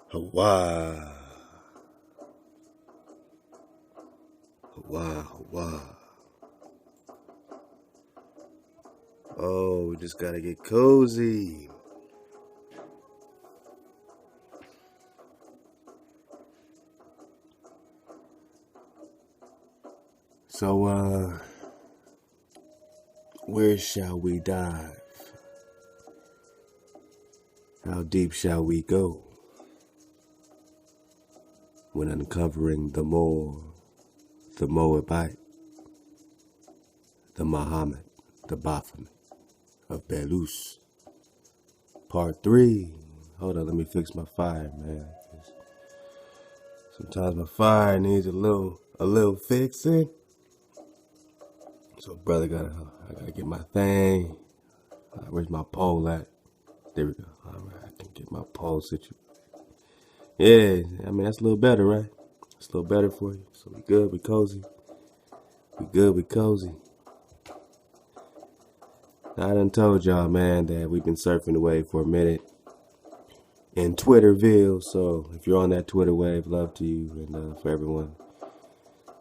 Hawaii, Hawaii, Hawaii. Oh, we just gotta get cozy. So, where shall we dive? How deep shall we go when uncovering the Moor, the Moabite, the Mahomet, the Baphomet of Belus? Part 3. Hold on, let me fix my fire, man. Sometimes my fire needs a little fixing. So, brother, I gotta get my thing. Where's my pole at? There we go. All right, I can get my pole situated. Yeah, I mean, that's a little better, right? It's a little better for you. So we good, we cozy. We good, we cozy. I done told y'all, man, that we've been surfing the wave for a minute in Twitterville. So if you're on that Twitter wave, love to you and for everyone.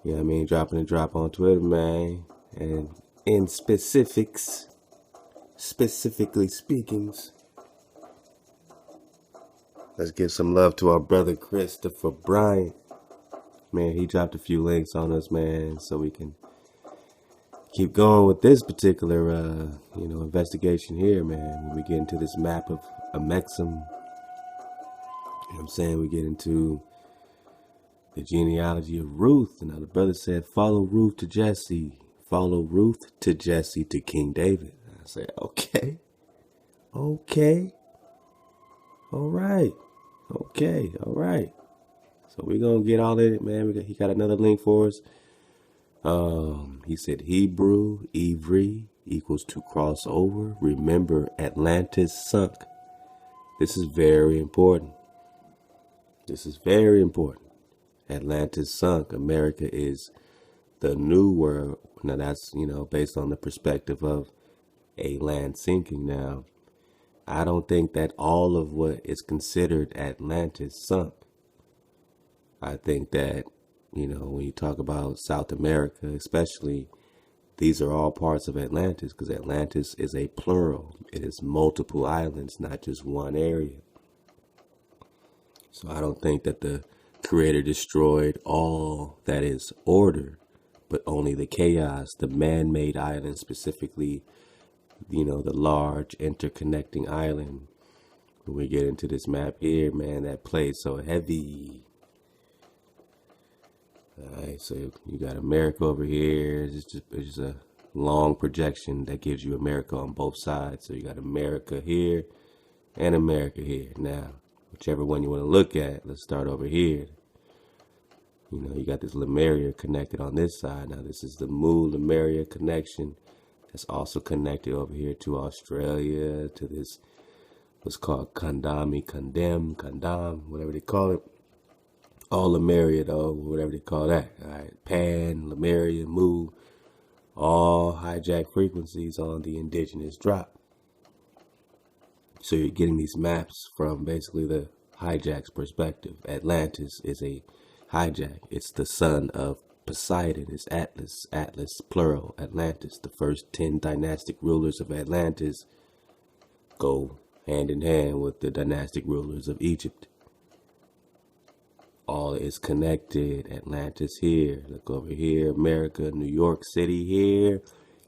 You know what I mean? Dropping a drop on Twitter, man. And in specifically speaking, let's give some love to our brother Christopher Bryant. Man, he dropped a few links on us, man, so we can keep going with this particular, investigation here, man. When we get into this map of Amexem, you know what I'm saying? We get into the genealogy of Ruth. And now the brother said, follow Ruth to Jesse. Follow Ruth to Jesse to King David. I said, okay. All right. So we're going to get all in it, man. He got another link for us. He said Hebrew, Ivri equals to cross over. Remember, Atlantis sunk. This is very important. Atlantis sunk. America is the new world. Now that's, based on the perspective of a land sinking. Now, I don't think that all of what is considered Atlantis sunk. I think that, when you talk about South America, especially, these are all parts of Atlantis, because Atlantis is a plural. It is multiple islands, not just one area. So I don't think that the Creator destroyed all that is order, but only the chaos, the man-made island, specifically, the large interconnecting island. When we get into this map here, man, that plays so heavy. Alright, so you got America over here. It's just a long projection that gives you America on both sides. So you got America here and America here. Now, whichever one you want to look at, let's start over here. You got this Lemuria connected on this side. Now, this is the Lemuria connection. That's also connected over here to Australia, to this, what's called Kandam, whatever they call it. All Lemuria, though, whatever they call that. All right, Pan, Lemuria, Mu, all hijack frequencies on the indigenous drop. So you're getting these maps from basically the hijack's perspective. Atlantis is a hijack. It's the son of Poseidon. It's Atlas, plural, Atlantis. The first 10 dynastic rulers of Atlantis go hand in hand with the dynastic rulers of Egypt. All is connected. Atlantis here. Look over here. America, New York City here.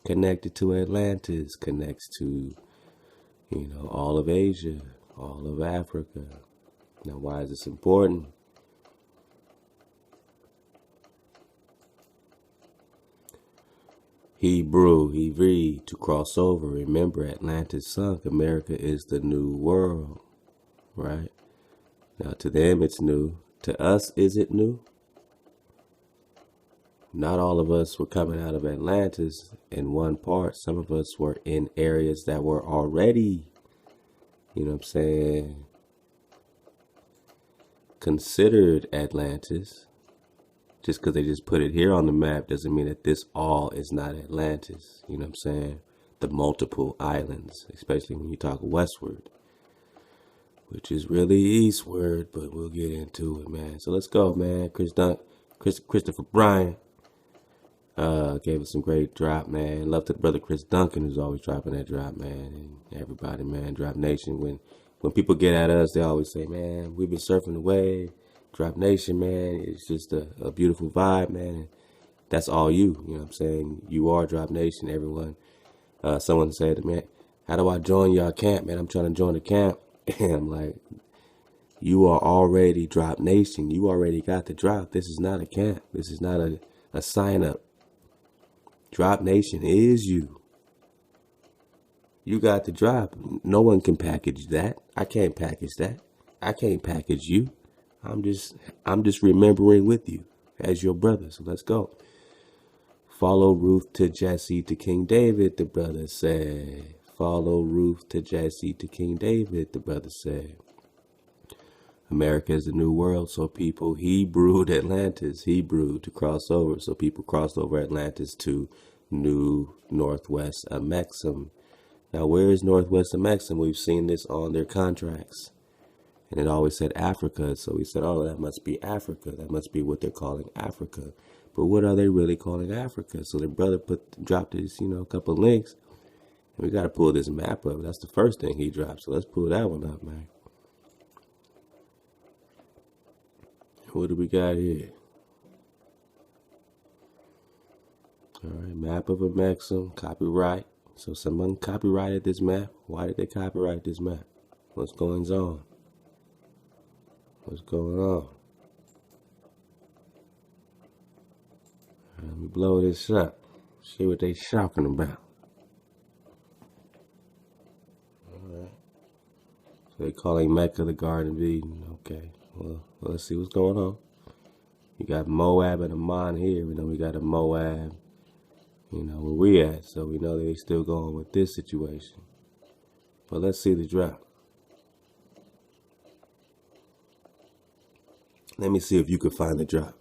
Connected to Atlantis. Connects to, all of Asia. All of Africa. Now, why is this important? Hebrew, Ivri, to cross over. Remember, Atlantis sunk. America is the new world. Right? Now, to them, it's new. To us, is it new? Not all of us were coming out of Atlantis in one part. Some of us were in areas that were already, considered Atlantis. Just because they just put it here on the map doesn't mean that this all is not Atlantis. The multiple islands, especially when you talk westward. which is really eastward, but we'll get into it, man. So let's go, man. Christopher Bryan gave us some great drop, man. Love to the brother Chris Duncan, who's always dropping that drop, man. And everybody, man, Drop Nation. When people get at us, they always say, man, we've been surfing the wave. Drop Nation, man, it's just a beautiful vibe, man. And that's all you know what I'm saying? You are Drop Nation, everyone. Someone said, man, how do I join y'all camp, man? I'm trying to join the camp. And I'm like, you are already Drop Nation. You already got the drop. This is not a camp. This is not a sign up. Drop Nation is you. You got the drop. No one can package that. I can't package that. I can't package you. I'm just remembering with you as your brother. So let's go. Follow Ruth to Jesse to King David, the brother said. Follow Ruth to Jesse to King David, the brother said. America is the new world, so people Hebrewed Atlantis, Hebrew to cross over. So people crossed over Atlantis to New Northwest Ame'rican. Now, where is Northwest Ame'rican? We've seen this on their contracts. And it always said Africa. So we said, oh, that must be Africa. That must be what they're calling Africa. But what are they really calling Africa? So the brother dropped this, a couple of links. And we got to pull this map up. That's the first thing he dropped. So let's pull that one up, man. What do we got here? All right, map of Ame'rican, copyright. So someone copyrighted this map. Why did they copyright this map? What's going on? What's going on? Let me blow this up. See what they talking about. Alright. So they calling Mecca the Garden of Eden. Okay. Well, let's see what's going on. You got Moab and Ammon here. We know we got a Moab, where we at. So we know they still going with this situation. But let's see the drop. Let me see if you can find the drop.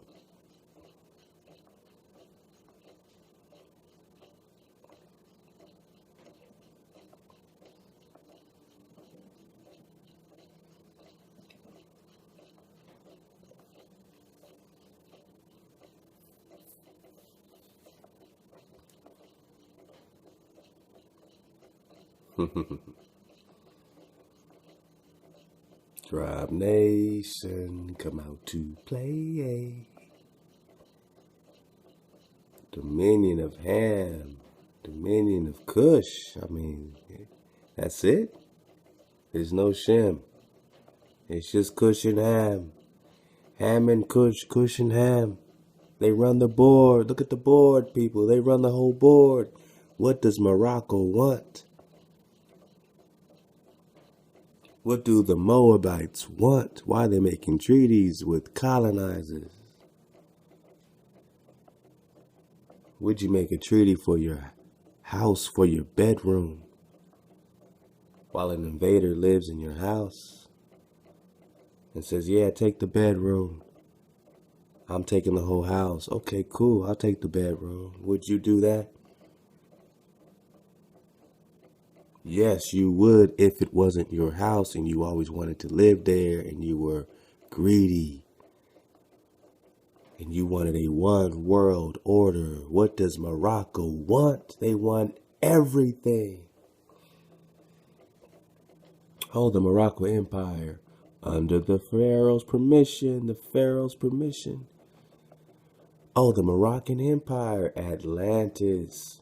Drop Nation, come out to play. Dominion of Ham, Dominion of Cush. That's it. There's no Shem. It's just Cush and Ham. Ham and Cush, Cush and Ham. They run the board. Look at the board, people. They run the whole board. What does Morocco want? What do the Moabites want? Why are they making treaties with colonizers? Would you make a treaty for your house, for your bedroom, while an invader lives in your house and says, yeah, take the bedroom. I'm taking the whole house. Okay, cool. I'll take the bedroom. Would you do that? Yes, you would if it wasn't your house and you always wanted to live there and you were greedy and you wanted a one world order. What does Morocco want? They want everything. Oh, the Morocco Empire, under the Pharaoh's permission, Oh, the Moroccan Empire, Atlantis.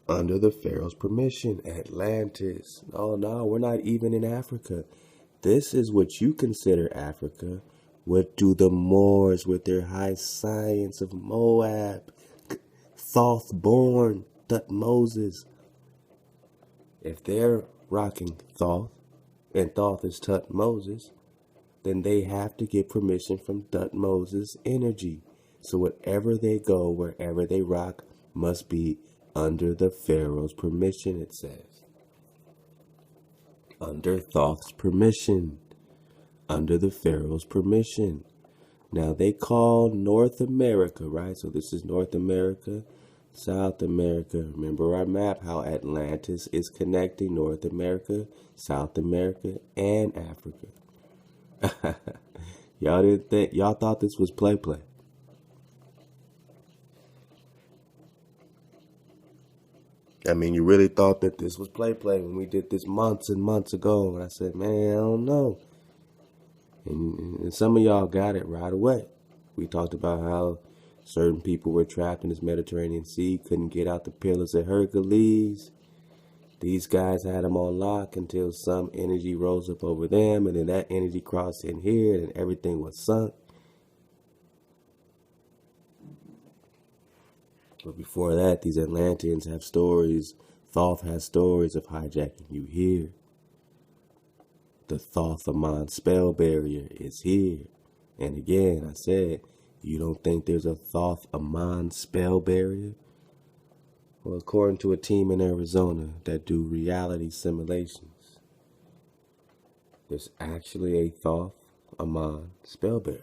Under the Pharaoh's permission, Atlantis. Oh, no, we're not even in Africa. This is what you consider Africa. What do the Moors with their high science of Moab, Thoth born, Thutmoses? If they're rocking Thoth, and Thoth is Thutmoses, then they have to get permission from Thutmoses' energy. So wherever they go, wherever they rock, must be under the Pharaoh's permission, it says. Under Thoth's permission. Under the Pharaoh's permission. Now they call North America, right? So this is North America. South America. Remember our map, how Atlantis is connecting North America, South America, and Africa. Y'all thought this was play. I mean, you really thought that this was play when we did this months and months ago. And I said, man, I don't know. And some of y'all got it right away. We talked about how certain people were trapped in this Mediterranean Sea, couldn't get out the Pillars of Hercules. These guys had them on lock until some energy rose up over them, and then that energy crossed in here, and everything was sunk. But before that, these Atlanteans have stories. Thoth has stories of hijacking you here. The Thoth-Amon spell barrier is here. And again, I said, you don't think there's a Thoth-Amon spell barrier? Well, according to a team in Arizona that do reality simulations, there's actually a Thoth-Amon spell barrier.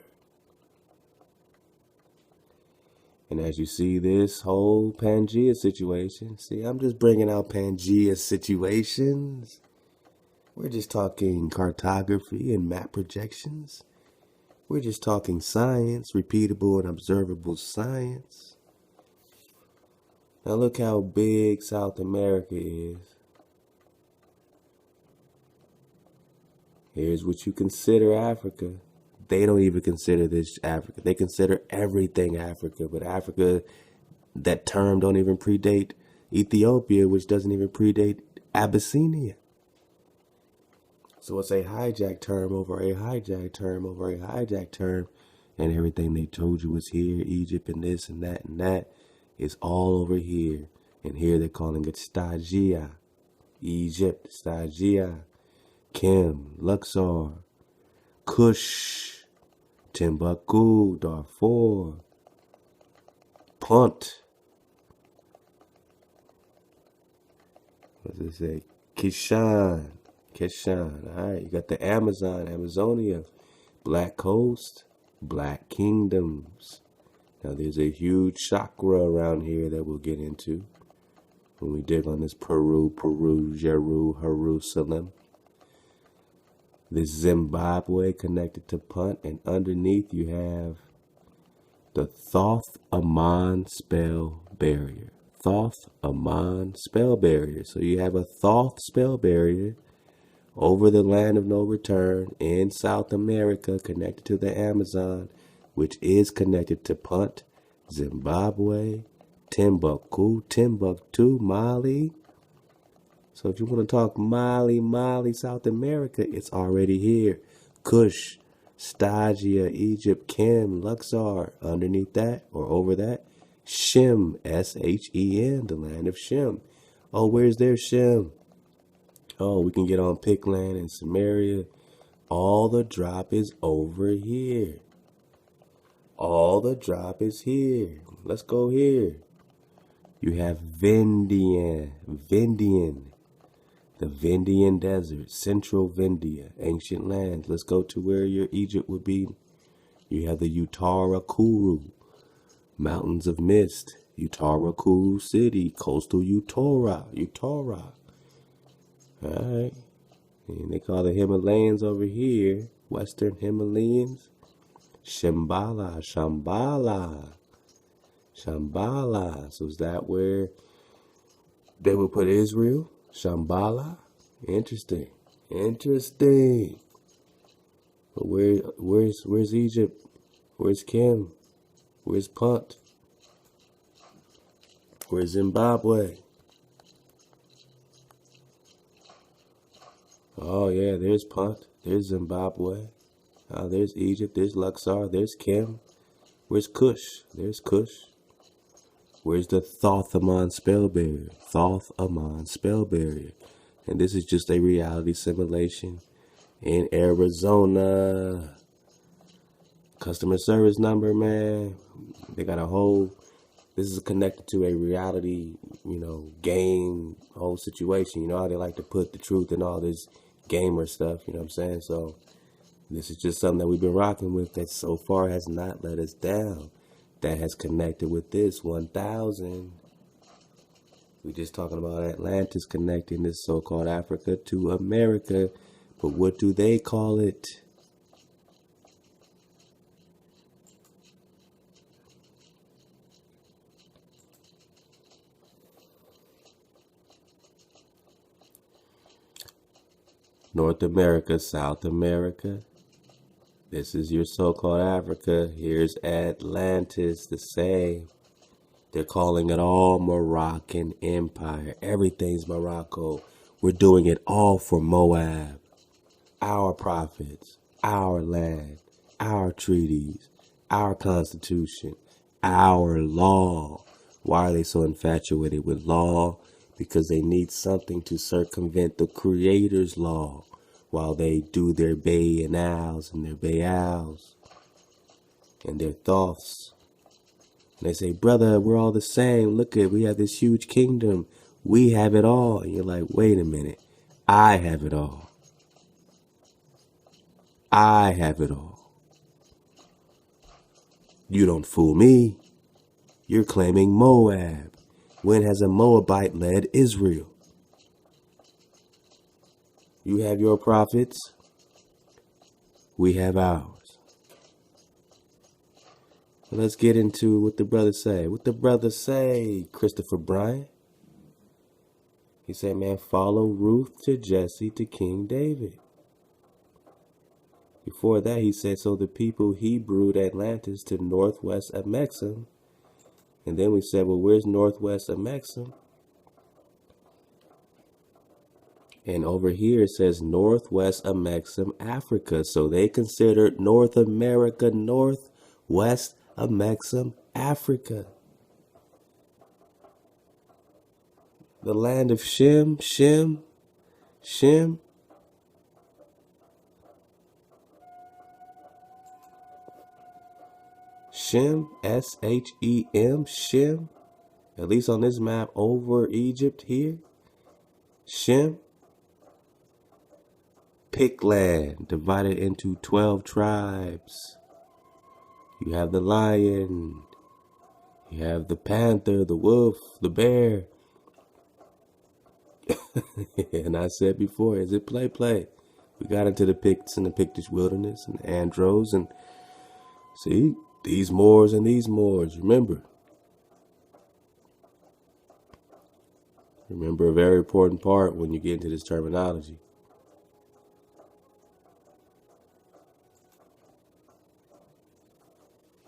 And as you see this whole Pangea situation, see, I'm just bringing out Pangea situations. We're just talking cartography and map projections. We're just talking science, repeatable and observable science. Now look how big South America is. Here's what you consider Africa. They don't even consider this Africa. They consider everything Africa, but Africa, that term don't even predate Ethiopia, which doesn't even predate Abyssinia. So it's a hijack term over a hijack term over a hijack term, and everything they told you was here, Egypt and this and that is all over here. And here they're calling it Stagia, Egypt, Stagia, Kim, Luxor, Kush, Timbuktu, Darfur, Punt. What does it say? Kishan. Alright, you got the Amazon, Amazonia, Black Coast, Black Kingdoms. Now there's a huge chakra around here that we'll get into when we dig on this Peru, Jerusalem. This Zimbabwe connected to Punt, and underneath you have the Thoth-Amon spell barrier. Thoth-Amon spell barrier. So you have a Thoth spell barrier over the land of no return in South America, connected to the Amazon, which is connected to Punt, Zimbabwe, Timbuktu, Mali. So if you want to talk Mali, South America, it's already here. Kush, Stagia, Egypt, Kim, Luxor. Underneath that or over that, Shem, S-H-E-M, the land of Shem. Oh, where's their Shem? Oh, we can get on Pickland and Samaria. All the drop is over here. All the drop is here. Let's go here. You have Vendian, the Vendian desert, central Vendia, ancient lands. Let's go to where your Egypt would be. You have the Utarakuru, mountains of mist, Utarakuru city, coastal Utora. Alright. And they call the Himalayas over here, Western Himalayas, Shambhala. So is that where they would put Israel? Shambhala? Interesting. But where's Egypt? Where's Kim? Where's Punt? Where's Zimbabwe? Oh yeah, there's Punt. There's Zimbabwe. There's Egypt. There's Luxor. There's Kim. Where's Kush? There's Kush. Where's the Thoth-Amon spell barrier? Thoth-Amon spell barrier. And this is just a reality simulation in Arizona. Customer service number, man. They got a whole, this is connected to a reality, game, whole situation. You know how they like to put the truth in all this gamer stuff, you know what I'm saying? So this is just something that we've been rocking with that so far has not let us down. That has connected with this 1000. We're just talking about Atlantis connecting this so-called Africa to America. But what do they call it? North America, South America. This is your so-called Africa. Here's Atlantis, the same. They're calling it all Moroccan Empire. Everything's Morocco. We're doing it all for Moab. Our prophets, our land, our treaties, our constitution, our law. Why are they so infatuated with law? Because they need something to circumvent the Creator's law while they do their Baals and their Baals and their thoughts. And they say, brother, we're all the same. Look at, we have this huge kingdom. We have it all. And you're like, wait a minute. I have it all. I have it all. You don't fool me. You're claiming Moab. When has a Moabite led Israel? You have your prophets. We have ours. Well, let's get into what the brother say. What the brother say, Christopher Bryant? He said, man, follow Ruth to Jesse to King David. Before that, he said, so the people Hebrewed Atlantis to northwest of Ame'rican. And then we said, well, where's northwest of Ame'rican? And over here it says northwest of Ame'rican, Africa. So they considered North America, northwest of Ame'rican, Africa. The land of Shem. Shem, S-H-E-M, Shem. At least on this map over Egypt here. Shem. Pick land divided into 12 tribes. You have the lion. You have the panther, the wolf, the bear. And I said before, is it play? We got into the Picts and the Pictish wilderness and the Andros and see, these Moors and these Moors. Remember a very important part when you get into this terminology.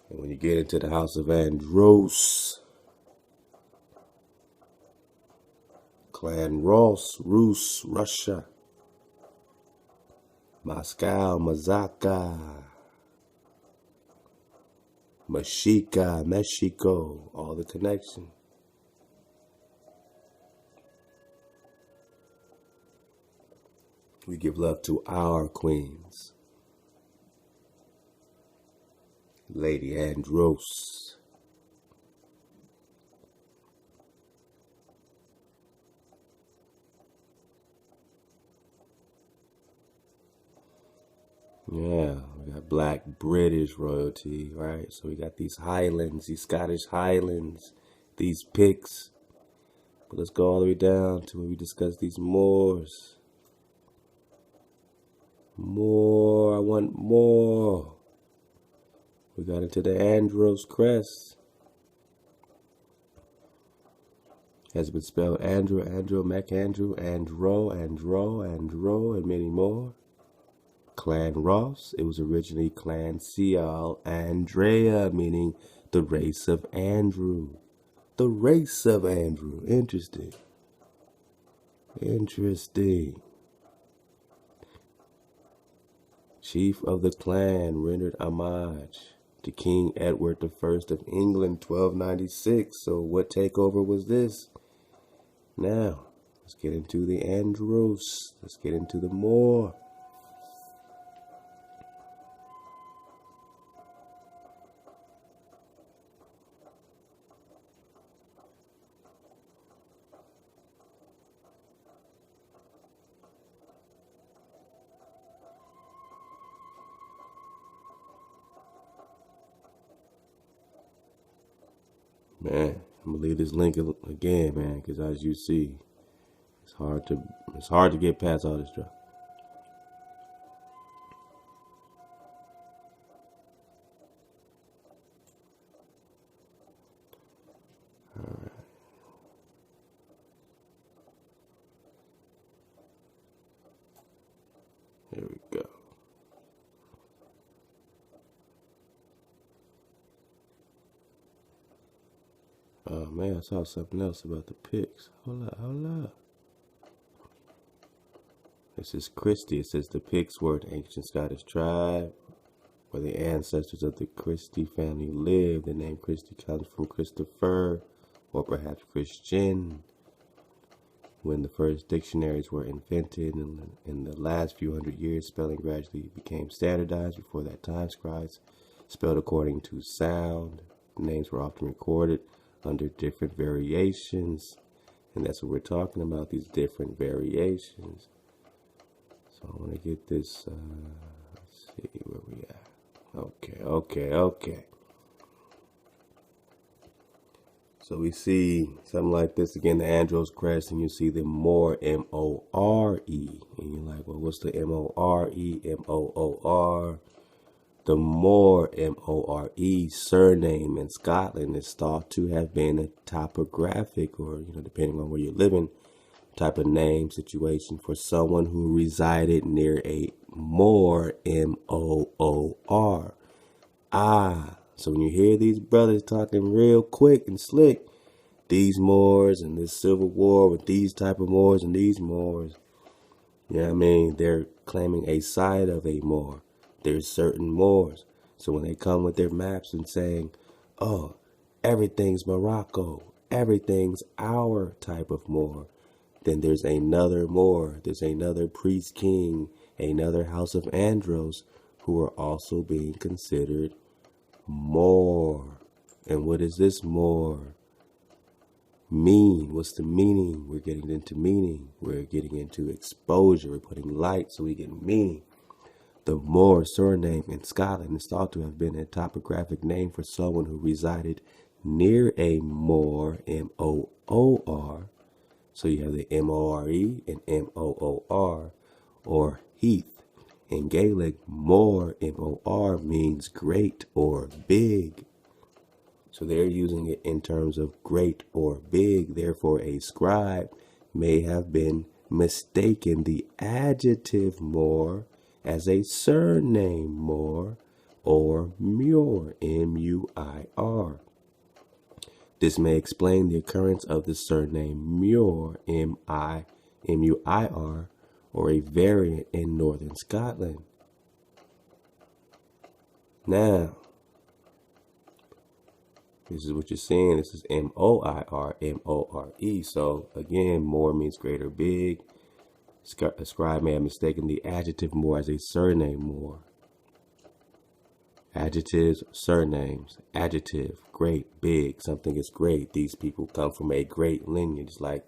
And when you get into the house of Andros, Clan Ross, Rus, Russia, Moscow, Mazaka, Mexica, Mexico, all the connection. We give love to our queens. Lady Andros. Yeah, we got black British royalty, right? So we got these Highlands, these Scottish Highlands, these Picts. But let's go all the way down to when we discuss these Moors. More, I want more. We got into the Andros crest. Has been spelled Andrew, MacAndrew, Andro, and many more. Clan Ross, it was originally Clan Seal Andrea, meaning the race of Andrew. The race of Andrew. Interesting. Chief of the clan rendered homage to King Edward I of England, 1296. So what takeover was this? Now, let's get into the Andros. Let's get into the Moor. Man, I'm gonna leave this link again, man, because as you see, it's hard to get past all this stuff. All right. Here we go. Oh man, I saw something else about the Picts. Hold up. This is Christie. It says the Picts were an ancient Scottish tribe where the ancestors of the Christie family lived. The name Christie comes from Christopher, or perhaps Christian. When the first dictionaries were invented in the last few hundred years, spelling gradually became standardized. Before that time, scribes spelled according to sound. Names were often recorded under different variations, and that's what we're talking about, these different variations. So I want to get this, let's see where we at. Okay. So we see something like this again, the Andros crest, and you see the Moor, M-O-R-E. And you're like, well, what's the M-O-R-E? M-O-O-R. The Moor, M-O-R-E, surname in Scotland is thought to have been a topographic, or, depending on where you're living, type of name situation for someone who resided near a moor, M-O-O-R. So when you hear these brothers talking real quick and slick, these Moors and this civil war with these type of Moors and these Moors, they're claiming a side of a Moor. There's certain Moors. So when they come with their maps and saying, oh, everything's Morocco, everything's our type of Moor, then there's another Moor, there's another priest king, another house of Andros who are also being considered Moor. And what does this Moor mean? What's the meaning? We're getting into meaning. We're getting into exposure. We're putting light so we get meaning. The Moor surname in Scotland is thought to have been a topographic name for someone who resided near a moor, M-O-O-R. So you have the M-O-R-E and M-O-O-R, or heath. In Gaelic, Moor, M-O-R, means great or big. So they're using it in terms of great or big. Therefore, a scribe may have been mistaken the adjective Moor as a surname Moor, or Muir, M-U-I-R. This may explain the occurrence of the surname Muir, M-U-I-R, or a variant in northern Scotland. Now, this is what you're seeing. This is M-O-I-R, M-O-R-E. So again, Moor means great or big. A scribe may have mistaken the adjective Moor as a surname Moor. Adjectives, surnames. Adjective, great, big. Something is great. These people come from a great lineage. Like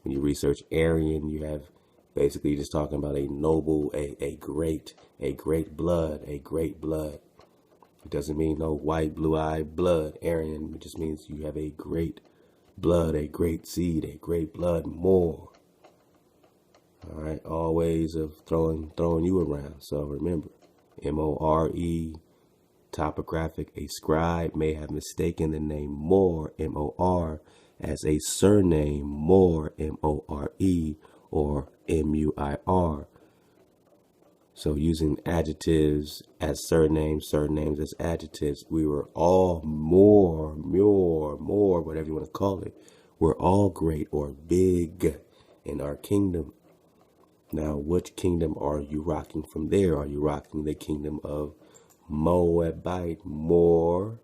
when you research Aryan, you have basically just talking about a noble, a great blood, a great blood. It doesn't mean no white, blue-eyed blood, Aryan. It just means you have a great blood, a great seed, a great blood Moor. All right, all ways of throwing you around. So remember, M-O-R-E, topographic. A scribe may have mistaken the name Moor, M-O-R, as a surname Moor, M-O-R-E, or M-U-I-R. So using adjectives as surnames, surnames as adjectives, we were all Moor, whatever you want to call it. We're all great or big in our kingdom. Now, which kingdom are you rocking from there? Are you rocking the kingdom of Moabite, Moor?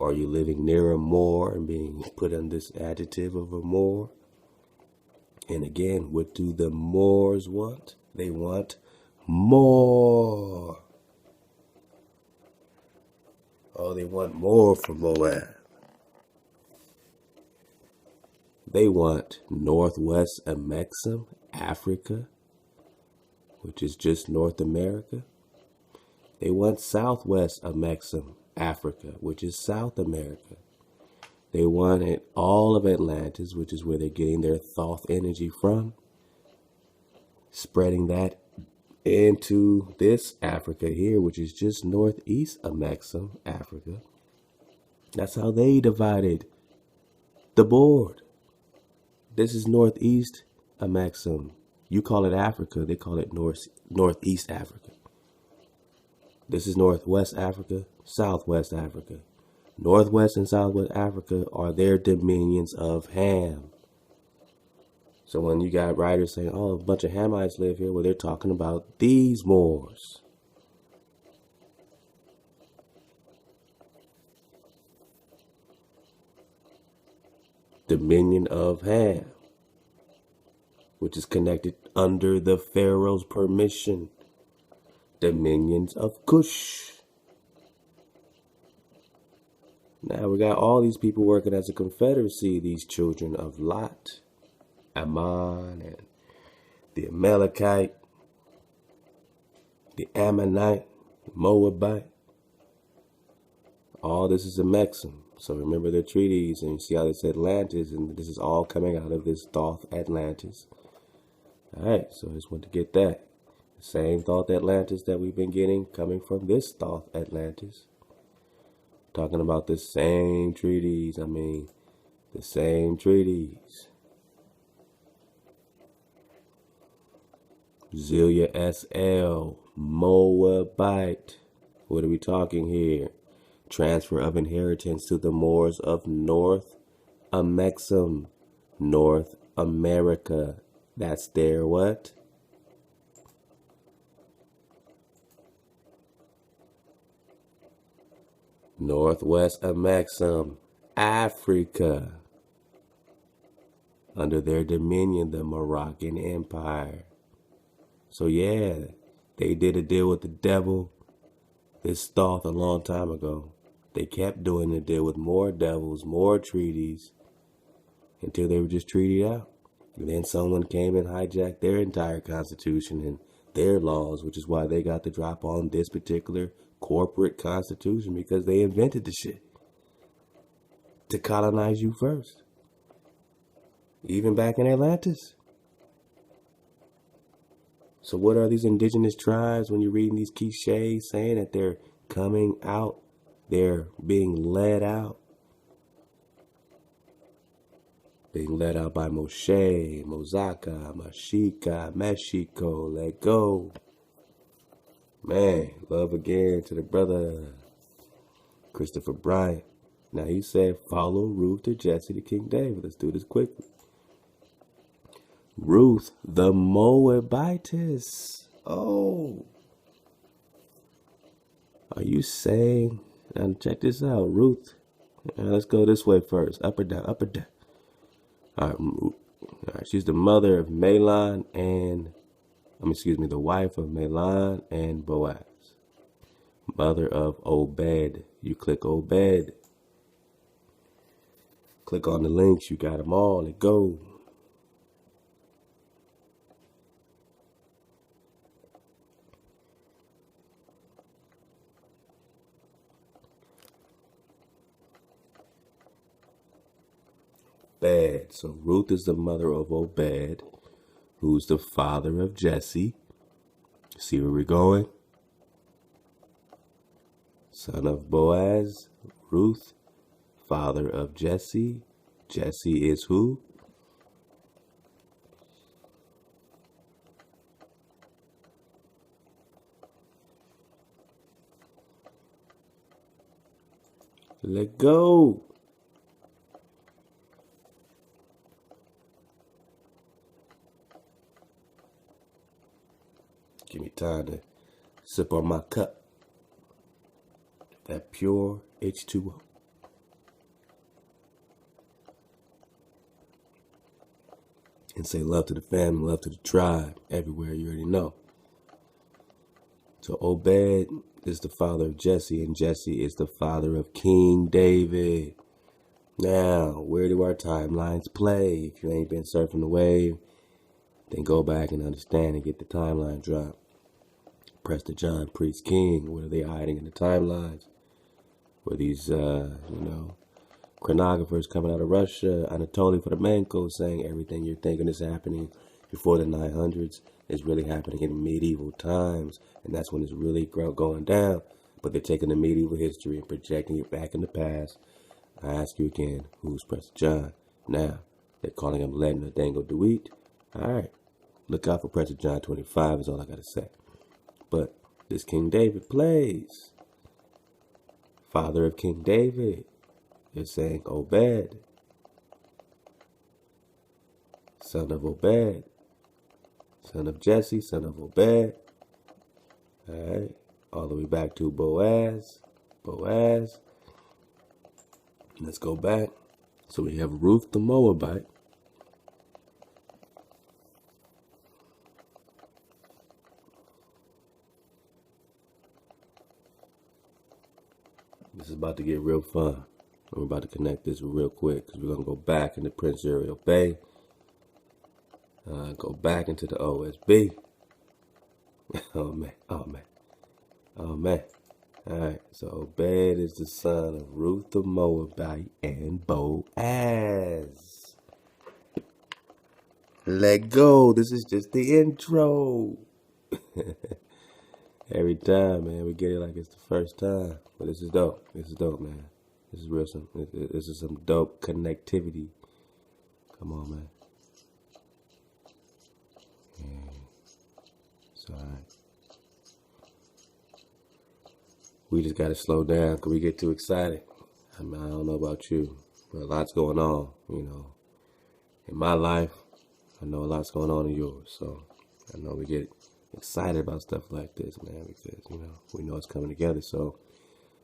Are you living near a Moor and being put on this adjective of a Moor? And again, what do the Moors want? They want more. Oh, they want more from Moab. They want Northwest Ame'rican, Africa, which is just North America. They want Southwest Ame'rican, Africa, which is South America. They wanted all of Atlantis, which is where they're getting their Thoth energy from, spreading that into this Africa here, which is just northeast of Maxim, Africa. That's how they divided the board. This is northeast of Maxim. You call it Africa, they call it northeast Africa. This is northwest Africa, southwest Africa. Northwest and southwest Africa are their dominions of Ham. So when you got writers saying, oh, a bunch of Hamites live here, well, they're talking about these Moors. Dominion of Ham, which is connected under the Pharaoh's permission. Dominions of Cush. Now we got all these people working as a confederacy, these children of Lot, Ammon, and the Amalekite, the Ammonite, Moabite. All this is a Maxim. So remember the treaties, and you see how they said Atlantis, and this is all coming out of this Thoth Atlantis. Alright, so I just want to get that. The same Thoth Atlantis that we've been getting coming from this Thoth Atlantis. Talking about the same treaties. The same treaties. Zelia SL, Moabite. What are we talking here? Transfer of inheritance to the Moors of North Maxim, North America. That's their what? Northwest of Maxim, Africa. Under their dominion, the Moroccan Empire. So yeah, they did a deal with the devil, this Thoth, a long time ago. They kept doing the deal with more devils, more treaties, until they were just treated out. And then someone came and hijacked their entire constitution and their laws, which is why they got the drop on this particular corporate constitution, because they invented the shit to colonize you first. Even back in Atlantis. So what are these indigenous tribes when you're reading these cliches saying that they're coming out, they're being led out? Being led out by Moshe, Mozaka, Mashika, Mexico, let go. Man, love again to the brother Christopher Bryant. Now he said, follow Ruth to Jesse to King David. Let's do this quickly. Ruth, the Moabitess. Oh. Are you saying? Now check this out, Ruth. Let's go this way first. Up or down, up or down. All right, she's the mother of Mahlon and, the wife of Mahlon and Boaz. Mother of Obed. You click Obed. Click on the links. You got them all. Let go. Obed. So Ruth is the mother of Obed, who's the father of Jesse. See where we're going? Son of Boaz, Ruth, father of Jesse. Jesse is who? Let go. Give me time to sip on my cup. That pure H2O. And say love to the family, love to the tribe, everywhere, you already know. So Obed is the father of Jesse, and Jesse is the father of King David. Now, where do our timelines play? If you ain't been surfing the wave, then go back and understand and get the timeline drop. Press the John Priest King. What are they hiding in the timelines? Where these, chronographers coming out of Russia, Anatoly Fomenko saying everything you're thinking is happening before the 900s is really happening in medieval times, and that's when it's really going down. But they're taking the medieval history and projecting it back in the past. I ask you again, who's Prester John? Now, they're calling him Letna Dango DeWeet. All right, look out for Prester John 25 is all I got to say. But this King David plays. Father of King David is saying Obed. Son of Obed. Son of Jesse, son of Obed. All right, all the way back to Boaz. Boaz. Let's go back. So we have Ruth the Moabite. This is about to get real fun. We're about to connect this real quick because we're going to go back into Prince Uriel Bay. Go back into the OSB. Oh, man. Oh, man. Oh, man. All right. So Obed is the son of Ruth the Moabite and Boaz. Let go. This is just the intro. Every time, man, we get it like it's the first time. But this is dope. This is dope, man. This is real. This is some dope connectivity. Come on, man. Yeah. It's all right. We just got to slow down because we get too excited. I mean, I don't know about you, but a lot's going on, you know. In my life, I know a lot's going on in yours. So I know we get excited about stuff like this, man, because, you know, we know it's coming together. So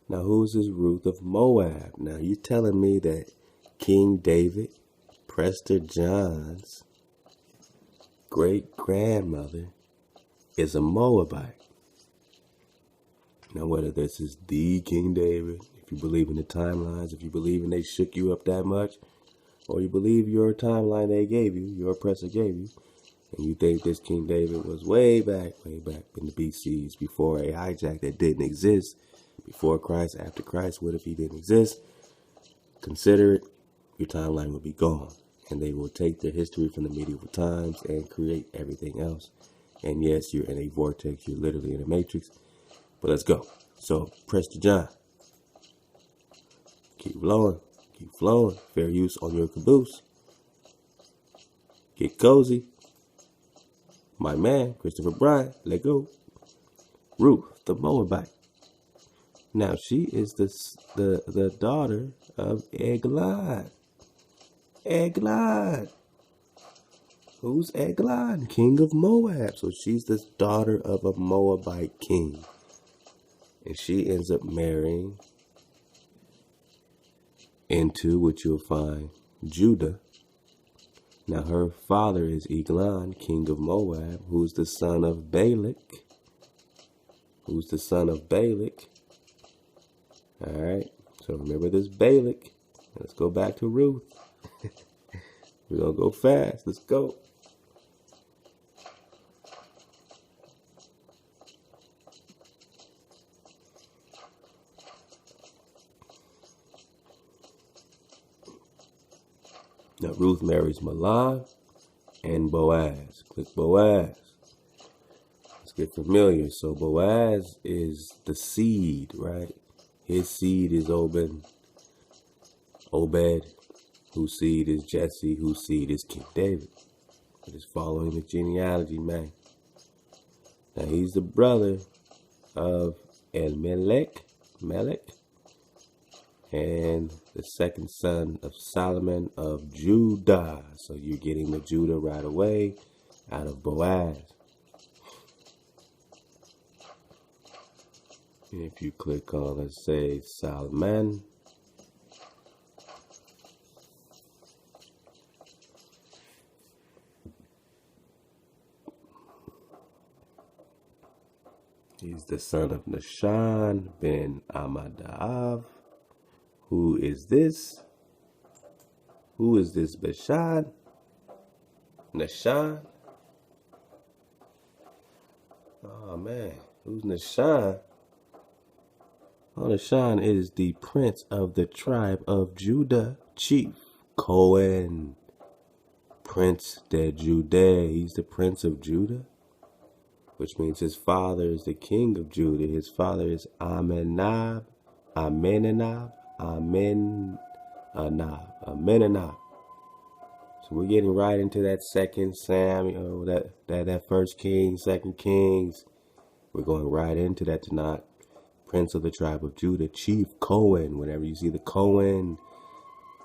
now who's this Ruth of Moab? Now you telling me that King David, Prester John's great-grandmother is a Moabite. Now, whether this is the King David, if you believe in the timelines, if you believe in they shook you up that much, or you believe your timeline they gave you, your oppressor gave you, and you think this King David was way back in the BCs, before a hijack that didn't exist, before Christ, after Christ, what if he didn't exist? Consider it, your timeline will be gone. And they will take the history from the medieval times and create everything else. And yes, you're in a vortex, you're literally in a matrix. But let's go. So, Prester John. Keep flowing. Keep flowing. Fair use on your caboose. Get cozy. My man, Christopher Bryant. Let go. Ruth, the Moabite. Now, she is the daughter of Eglon. Eglon. Who's Eglon? King of Moab. So she's the daughter of a Moabite king. And she ends up marrying into what you'll find Judah. Now her father is Eglon, king of Moab, who's the son of Balak. Who's the son of Balak. Alright, so remember this Balak. Let's go back to Ruth. We're going to go fast. Let's go. Now Ruth marries Milan and Boaz. Click Boaz. Let's get familiar. So Boaz is the seed, right? His seed is Obed, whose seed is Jesse, whose seed is King David. It is following the genealogy, man. Now he's the brother of Melech, and the second son of Solomon of Judah. So you're getting the Judah right away out of Boaz. And if you click on, let's say, Solomon, he's the son of Nahshon ben Amminadab. Who is this? Who is this Bashan? Nahshon? Oh man, who's Nahshon? Onashan is the prince of the tribe of Judah, chief Cohen, Prince de Judah. He's the prince of Judah, which means his father is the king of Judah. His father is Amenab. So we're getting right into that second Samuel, that first Kings, second Kings. We're going right into that tonight. Prince of the tribe of Judah, chief Cohen. Whenever you see the Cohen,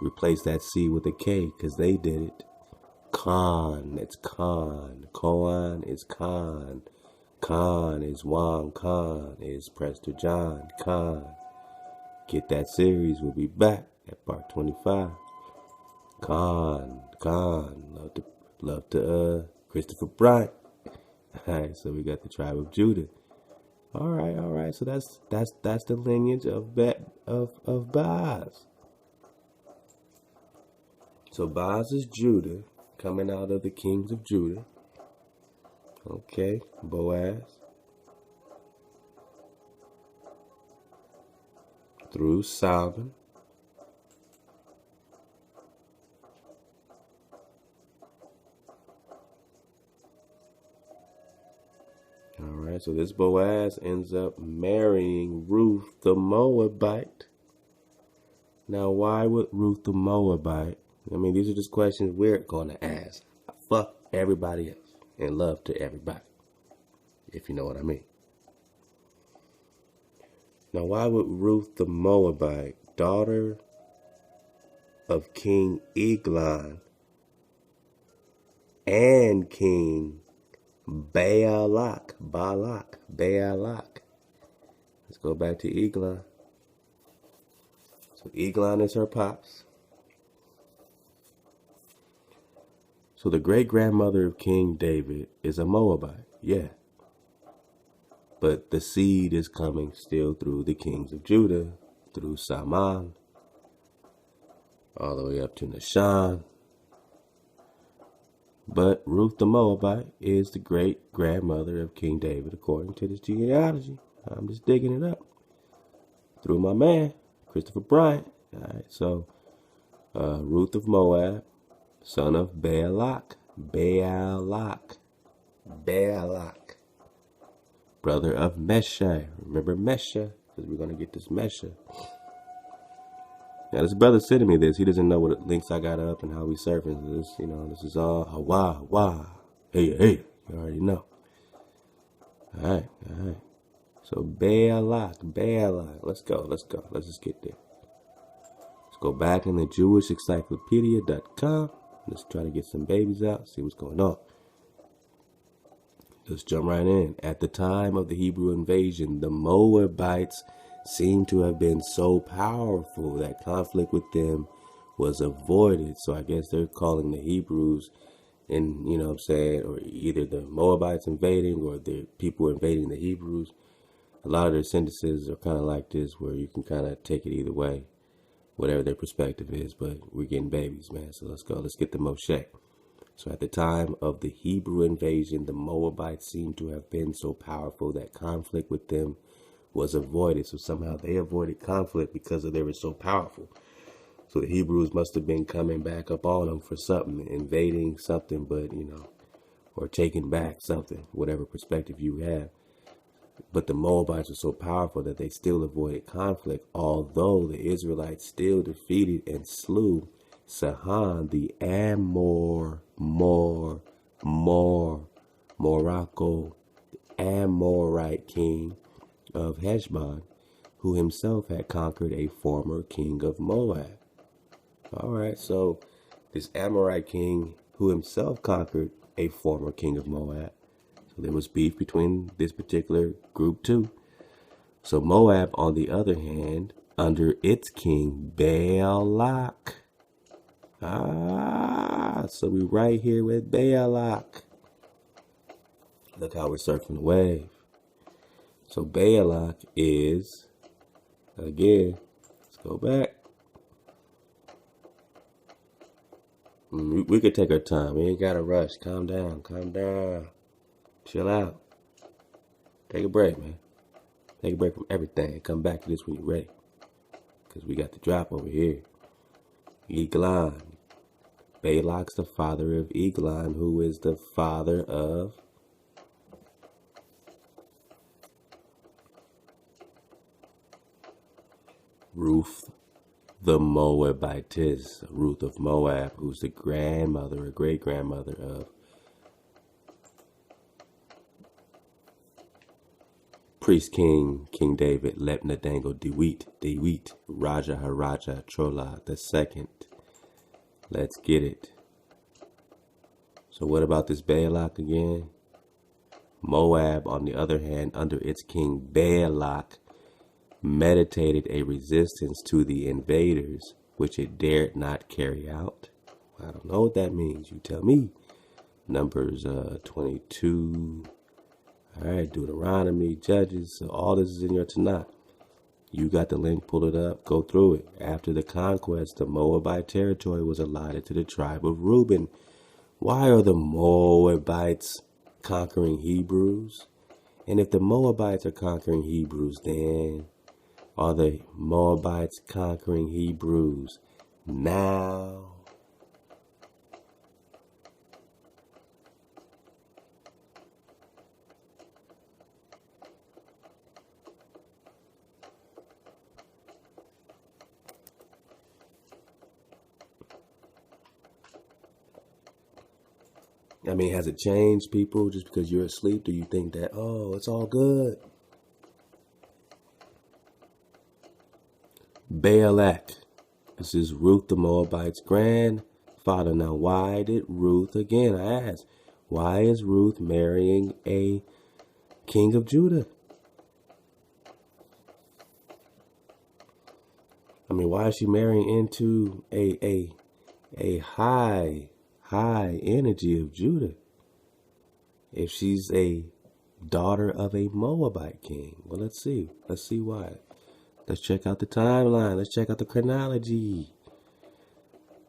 replace that C with a K because they did it. Khan, that's Khan. Cohen is Khan. Khan is Wang. Khan is Prester John. Khan. Get that series. We'll be back at part 25. Khan. Love to Christopher Bryant. Alright, so we got the tribe of Judah. Alright. So that's the lineage of Boaz. So Boaz is Judah, coming out of the kings of Judah. Okay, Boaz. Through Solomon. Alright, so this Boaz ends up marrying Ruth the Moabite. Now, why would Ruth the Moabite? I mean, these are just questions we're going to ask. Fuck everybody else and love to everybody, if you know what I mean. Now, why would Ruth the Moabite, daughter of King Eglon and King Balak. Let's go back to Eglon. So Eglon is her pops. So the great-grandmother of King David is a Moabite, yeah. But the seed is coming still through the kings of Judah, through Salmon, all the way up to Nashan. But Ruth the Moabite is the great-grandmother of King David according to this genealogy. I'm just digging it up through my man, Christopher Bryant. All right, so Ruth of Moab, son of Balak, brother of Menasseh. Remember Menasseh, because we're going to get this Menasseh. Now, this brother sending me this. He doesn't know what links I got up and how we surfing. This, this is all Hawa. Hey, you already know. All right. So Balak. Let's go. Let's just get there. Let's go back in the JewishEncyclopedia.com. Let's try to get some babies out, see what's going on. Let's jump right in. At the time of the Hebrew invasion, the Moabites seem to have been so powerful that conflict with them was avoided. So I guess they're calling the Hebrews, and or either the Moabites invading or the people invading the Hebrews. A lot of their sentences are kind of like this, where you can kind of take it either way, whatever their perspective is, but we're getting babies, man. So let's go. Let's get the Moshe. So at the time of the Hebrew invasion, the Moabites seem to have been so powerful that conflict with them was avoided. So somehow they avoided conflict because they were so powerful. So the Hebrews must have been coming back up on them for something, invading something, but, or taking back something, whatever perspective you have. But the Moabites were so powerful that they still avoided conflict, although the Israelites still defeated and slew Sihon, the Morocco, Amorite king of Heshbon, who himself had conquered a former king of Moab. All right, so this Amorite king who himself conquered a former king of Moab. So there was beef between this particular group too. So Moab, on the other hand, under its king Balak. So we right here with Balak. Look how we're surfing the wave. So Balak is, again, let's go back. We could take our time. We ain't got to rush. Calm down. Chill out. Take a break, man. Take a break from everything. Come back to this when you're ready. Because we got the drop over here. Eglon. Balak's the father of Eglon, who is the father of Ruth the Moabitess, Ruth of Moab, who's the grandmother or great-grandmother of priest king David, Lepna Dango Dewit, Raja Haraja Chola the second. Let's get it. So what about this Balak again? Moab, on the other hand, under its king Balak, meditated a resistance to the invaders, which it dared not carry out. I don't know what that means. You tell me. Numbers 22. All right, Deuteronomy, Judges. So all this is in your Tanakh. You got the link. Pull it up. Go through it. After the conquest, the Moabite territory was allotted to the tribe of Reuben. Why are the Moabites conquering Hebrews? And if the Moabites are conquering Hebrews, then are the Moabites conquering Hebrews now? I mean, has it changed, people, just because you're asleep? Do you think that, oh, it's all good? Balak. This is Ruth the Moabite's grandfather. Now, why did Ruth, again, I ask, why is Ruth marrying a king of Judah? I mean, why is she marrying into a high energy of Judah if she's a daughter of a Moabite king? Well, let's see why. Let's check out the timeline. Let's check out the chronology.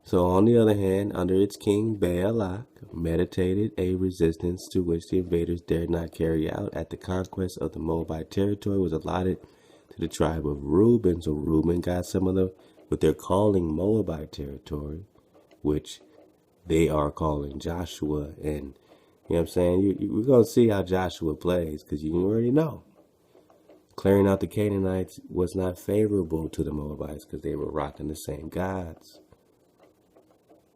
So on the other hand, under its king Balak meditated a resistance to which the invaders dared not carry out. At the conquest of the Moabite territory was allotted to the tribe of Reuben. So Reuben got some of the what they're calling Moabite territory, which they are calling Joshua. And you know what I'm saying? We're going to see how Joshua plays, because you already know. Clearing out the Canaanites was not favorable to the Moabites because they were rocking the same gods.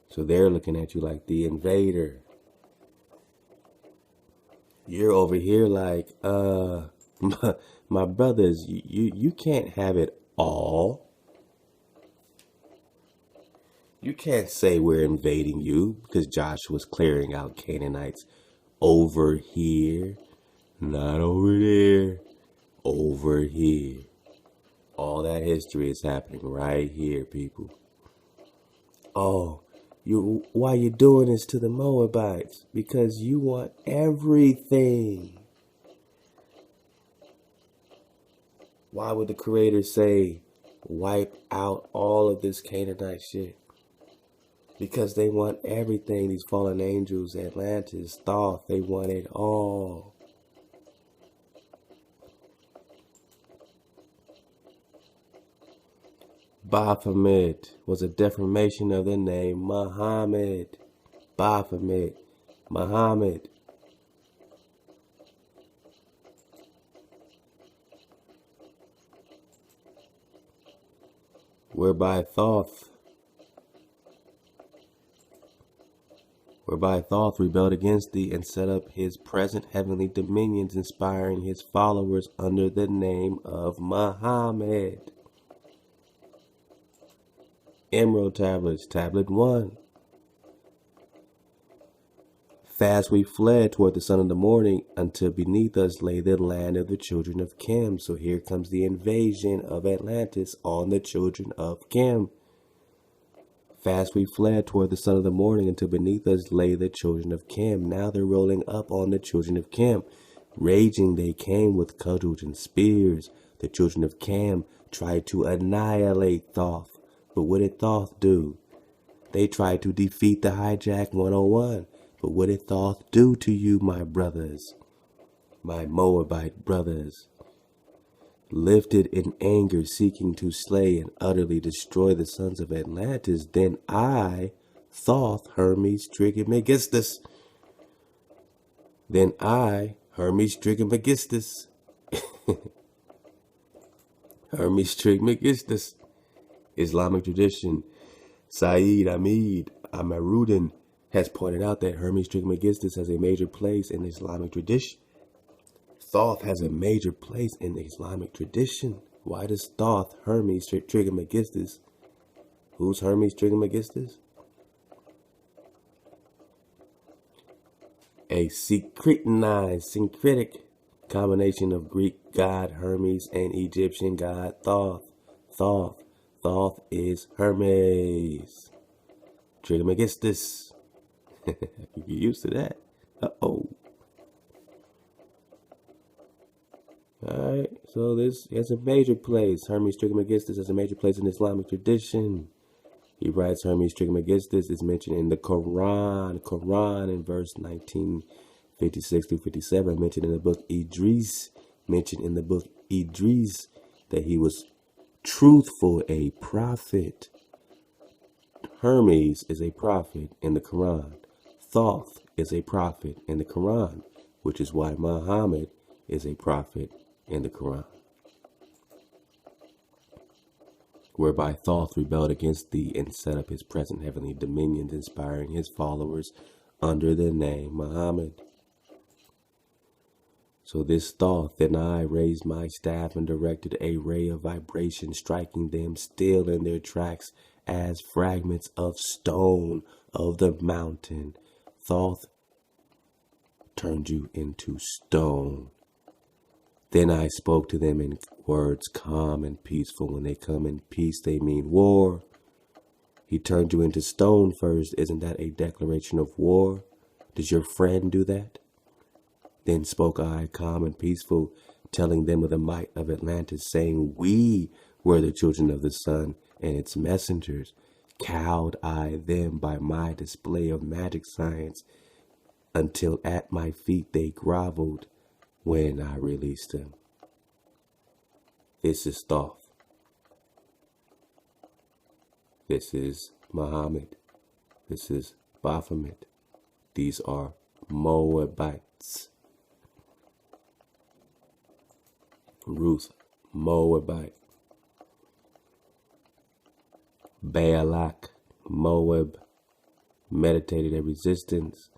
So they're looking at you like the invader. You're over here like, my brothers, you can't have it all. You can't say we're invading you because Joshua's clearing out Canaanites over here, not over there, over here. All that history is happening right here, people. Oh, why you doing this to the Moabites? Because you want everything. Why would the Creator say, wipe out all of this Canaanite shit? Because they want everything. These fallen angels, Atlantis, Thoth, they want it all. Baphomet was a deformation of the name Mahomet. Baphomet, Mahomet. Whereby Thoth rebelled against thee and set up his present heavenly dominions, inspiring his followers under the name of Mahomet. Emerald tablets, tablet 1. Fast we fled toward the sun of the morning, until beneath us lay the land of the children of Chem. So here comes the invasion of Atlantis on the children of Chem. Fast we fled toward the sun of the morning, until beneath us lay the children of Chem. Now they're rolling up on the children of Chem. Raging they came with cudgels and spears. The children of Chem tried to annihilate Thoth. But what did Thoth do? They tried to defeat the hijack 101. But what did Thoth do to you, my brothers? My Moabite brothers? lifted in anger, seeking to slay and utterly destroy the sons of Atlantis, then I, Thoth, Hermes Trismegistus, Hermes Trismegistus, Islamic tradition, Sayyid Ahmed Ame'rican has pointed out that Hermes Trismegistus has a major place in the Islamic tradition. Thoth has a major place in the Islamic tradition. Why does Thoth, Hermes Trismegistus? Who's Hermes Trismegistus? A syncretic combination of Greek god Hermes and Egyptian god Thoth. Thoth is Hermes Trismegistus. You get used to that. Uh-oh. Alright, so this has a major place. Hermes Trismegistus has a major place in Islamic tradition. He writes Hermes Trismegistus is mentioned in the Quran in verse 1956 through 57, mentioned in the book Idris, that he was truthful, a prophet. Hermes is a prophet in the Quran. Thoth is a prophet in the Quran, which is why Mahomet is a prophet in the Quran, whereby Thoth rebelled against thee and set up his present heavenly dominions, inspiring his followers under the name Mahomet. So this Thoth, then I raised my staff and directed a ray of vibration, striking them still in their tracks as fragments of stone of the mountain. Thoth turned you into stone. Then I spoke to them in words calm and peaceful. When they come in peace, they mean war. He turned you into stone first. Isn't that a declaration of war? Does your friend do that? Then spoke I calm and peaceful, telling them of the might of Atlantis, saying, we were the children of the sun and its messengers. Cowed I them by my display of magic science, until at my feet they groveled when I released them. This is Thoth. This is Mahomet. This is Baphomet. These are Moabites. Ruth, Moabite. Balak, Moab, meditated a resistance.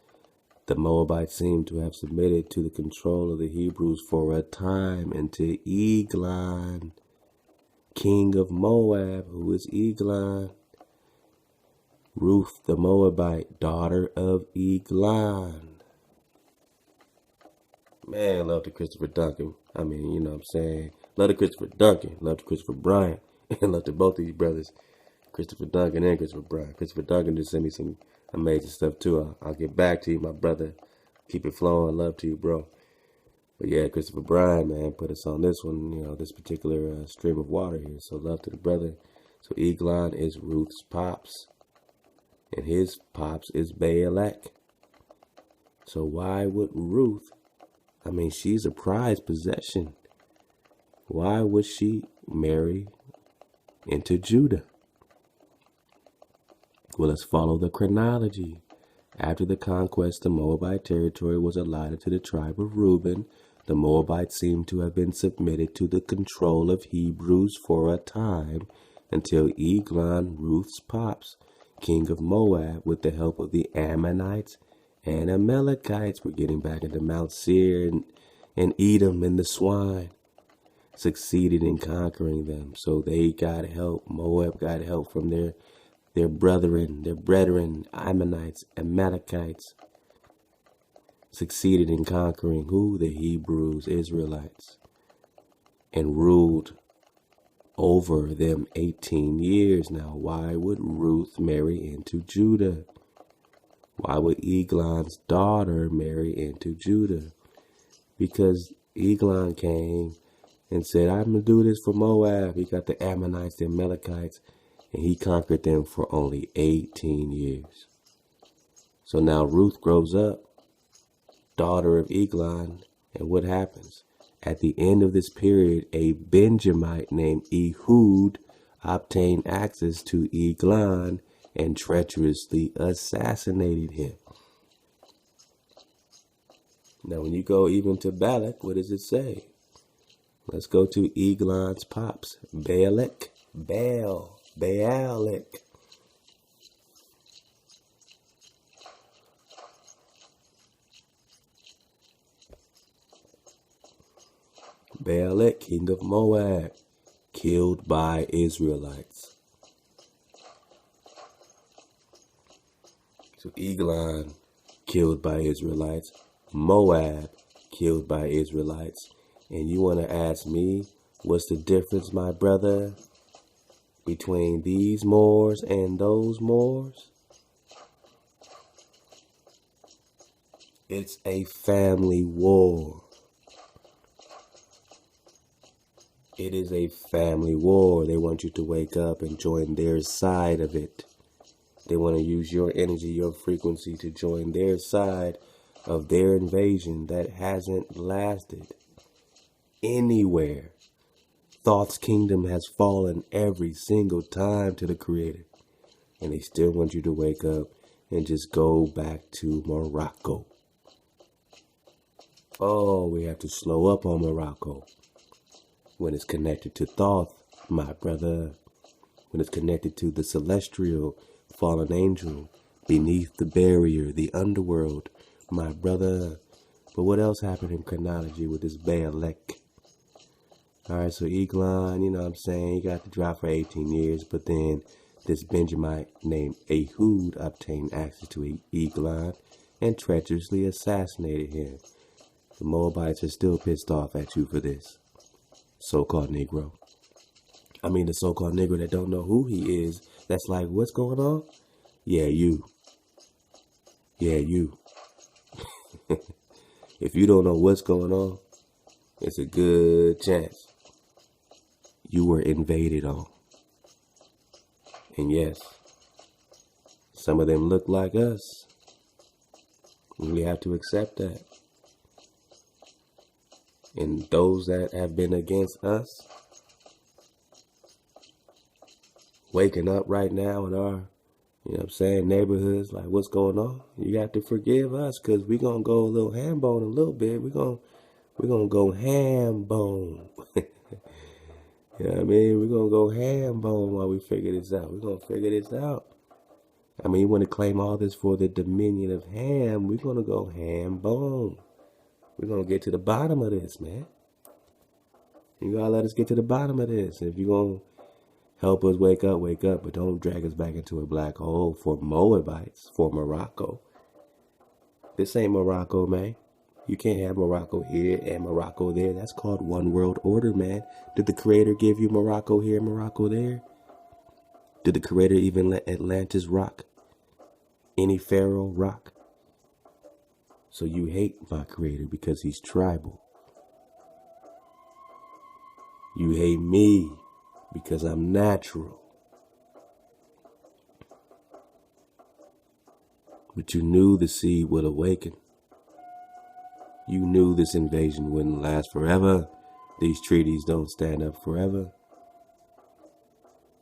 The Moabites seem to have submitted to the control of the Hebrews for a time until Eglon, king of Moab, who is Eglon. Ruth the Moabite, daughter of Eglon. Man, love to Christopher Duncan. I mean, you know what I'm saying? Love to Christopher Duncan. Love to Christopher Bryant. And love to both of these brothers, Christopher Duncan and Christopher Bryant. Christopher Duncan just sent me some amazing stuff too. I'll get back to you, my brother. Keep it flowing. Love to you, bro. But yeah, Christopher Bryant, man, put us on this one, you know, this particular stream of water here. So love to the brother. So Eglon is Ruth's pops. And his pops is Balak. So why would Ruth, I mean, she's a prized possession. Why would she marry into Judah? Well, let's follow the chronology. After the conquest, the Moabite territory was allotted to the tribe of Reuben. The Moabites seem to have been submitted to the control of Hebrews for a time until Eglon, Ruth's pops, king of Moab, with the help of the Ammonites and Amalekites, were getting back into Mount Seir and Edom and the swine, succeeded in conquering them. So they got help. Moab got help from their brethren, Ammonites, Amalekites, succeeded in conquering who? The Hebrews, Israelites, and ruled over them 18 years. Now, why would Ruth marry into Judah? Why would Eglon's daughter marry into Judah? Because Eglon came and said, I'm going to do this for Moab. He got the Ammonites, the Amalekites, and he conquered them for only 18 years. So now Ruth grows up, daughter of Eglon, and what happens? At the end of this period, a Benjamite named Ehud obtained access to Eglon and treacherously assassinated him. Now, when you go even to Balak, what does it say? Let's go to Eglon's pops. Balak. Balak, king of Moab, killed by Israelites. So Eglon, killed by Israelites. Moab, killed by Israelites. And you want to ask me, what's the difference, my brother, between these Moors and those Moors? It's a family war. It is a family war. They want you to wake up and join their side of it. They want to use your energy, your frequency to join their side of their invasion that hasn't lasted anywhere. Thoth's kingdom has fallen every single time to the Creator. And they still want you to wake up and just go back to Morocco. Oh, we have to slow up on Morocco. When it's connected to Thoth, my brother. When it's connected to the celestial fallen angel beneath the barrier, the underworld, my brother. But what else happened in chronology with this Balak? Alright, so Eglon, you know what I'm saying, he got the drop for 18 years, but then this Benjamite named Ehud obtained access to Eglon and treacherously assassinated him. The Moabites are still pissed off at you for this. So-called Negro. I mean, the so-called Negro that don't know who he is, that's like, what's going on? Yeah, you. Yeah, you. If you don't know what's going on, it's a good chance you were invaded on. And yes, some of them look like us. And we have to accept that. And those that have been against us, waking up right now in our, you know what I'm saying, neighborhoods, like what's going on? You have to forgive us, because we're going to go a little ham bone a little bit. We're going to go ham bone. You know what I mean? We're going to go ham bone while we figure this out. We're going to figure this out. I mean, you want to claim all this for the dominion of Ham, we're going to go ham bone. We're going to get to the bottom of this, man. You got to let us get to the bottom of this. If you're going to help us wake up, but don't drag us back into a black hole for Moabites, for Morocco. This ain't Morocco, man. You can't have Morocco here and Morocco there. That's called one world order, man. Did the Creator give you Morocco here and Morocco there? Did the Creator even let Atlantis rock? Any pharaoh rock? So you hate my Creator because he's tribal. You hate me because I'm natural. But you knew the seed would awaken. You knew this invasion wouldn't last forever. These treaties don't stand up forever.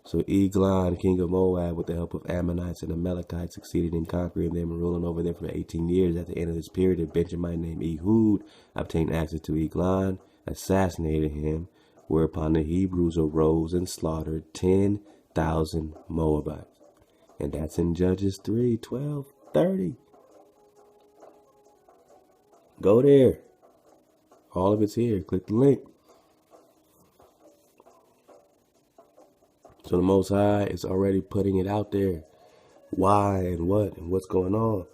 So Eglon, king of Moab, with the help of Ammonites and Amalekites, succeeded in conquering them and ruling over them for 18 years. At the end of this period, a Benjamite named Ehud obtained access to Eglon, assassinated him, whereupon the Hebrews arose and slaughtered 10,000 Moabites. And that's in Judges 3, 12, 30. Go there. All of it's here. Click the link. So the Most High is already putting it out there. Why and what and what's going on.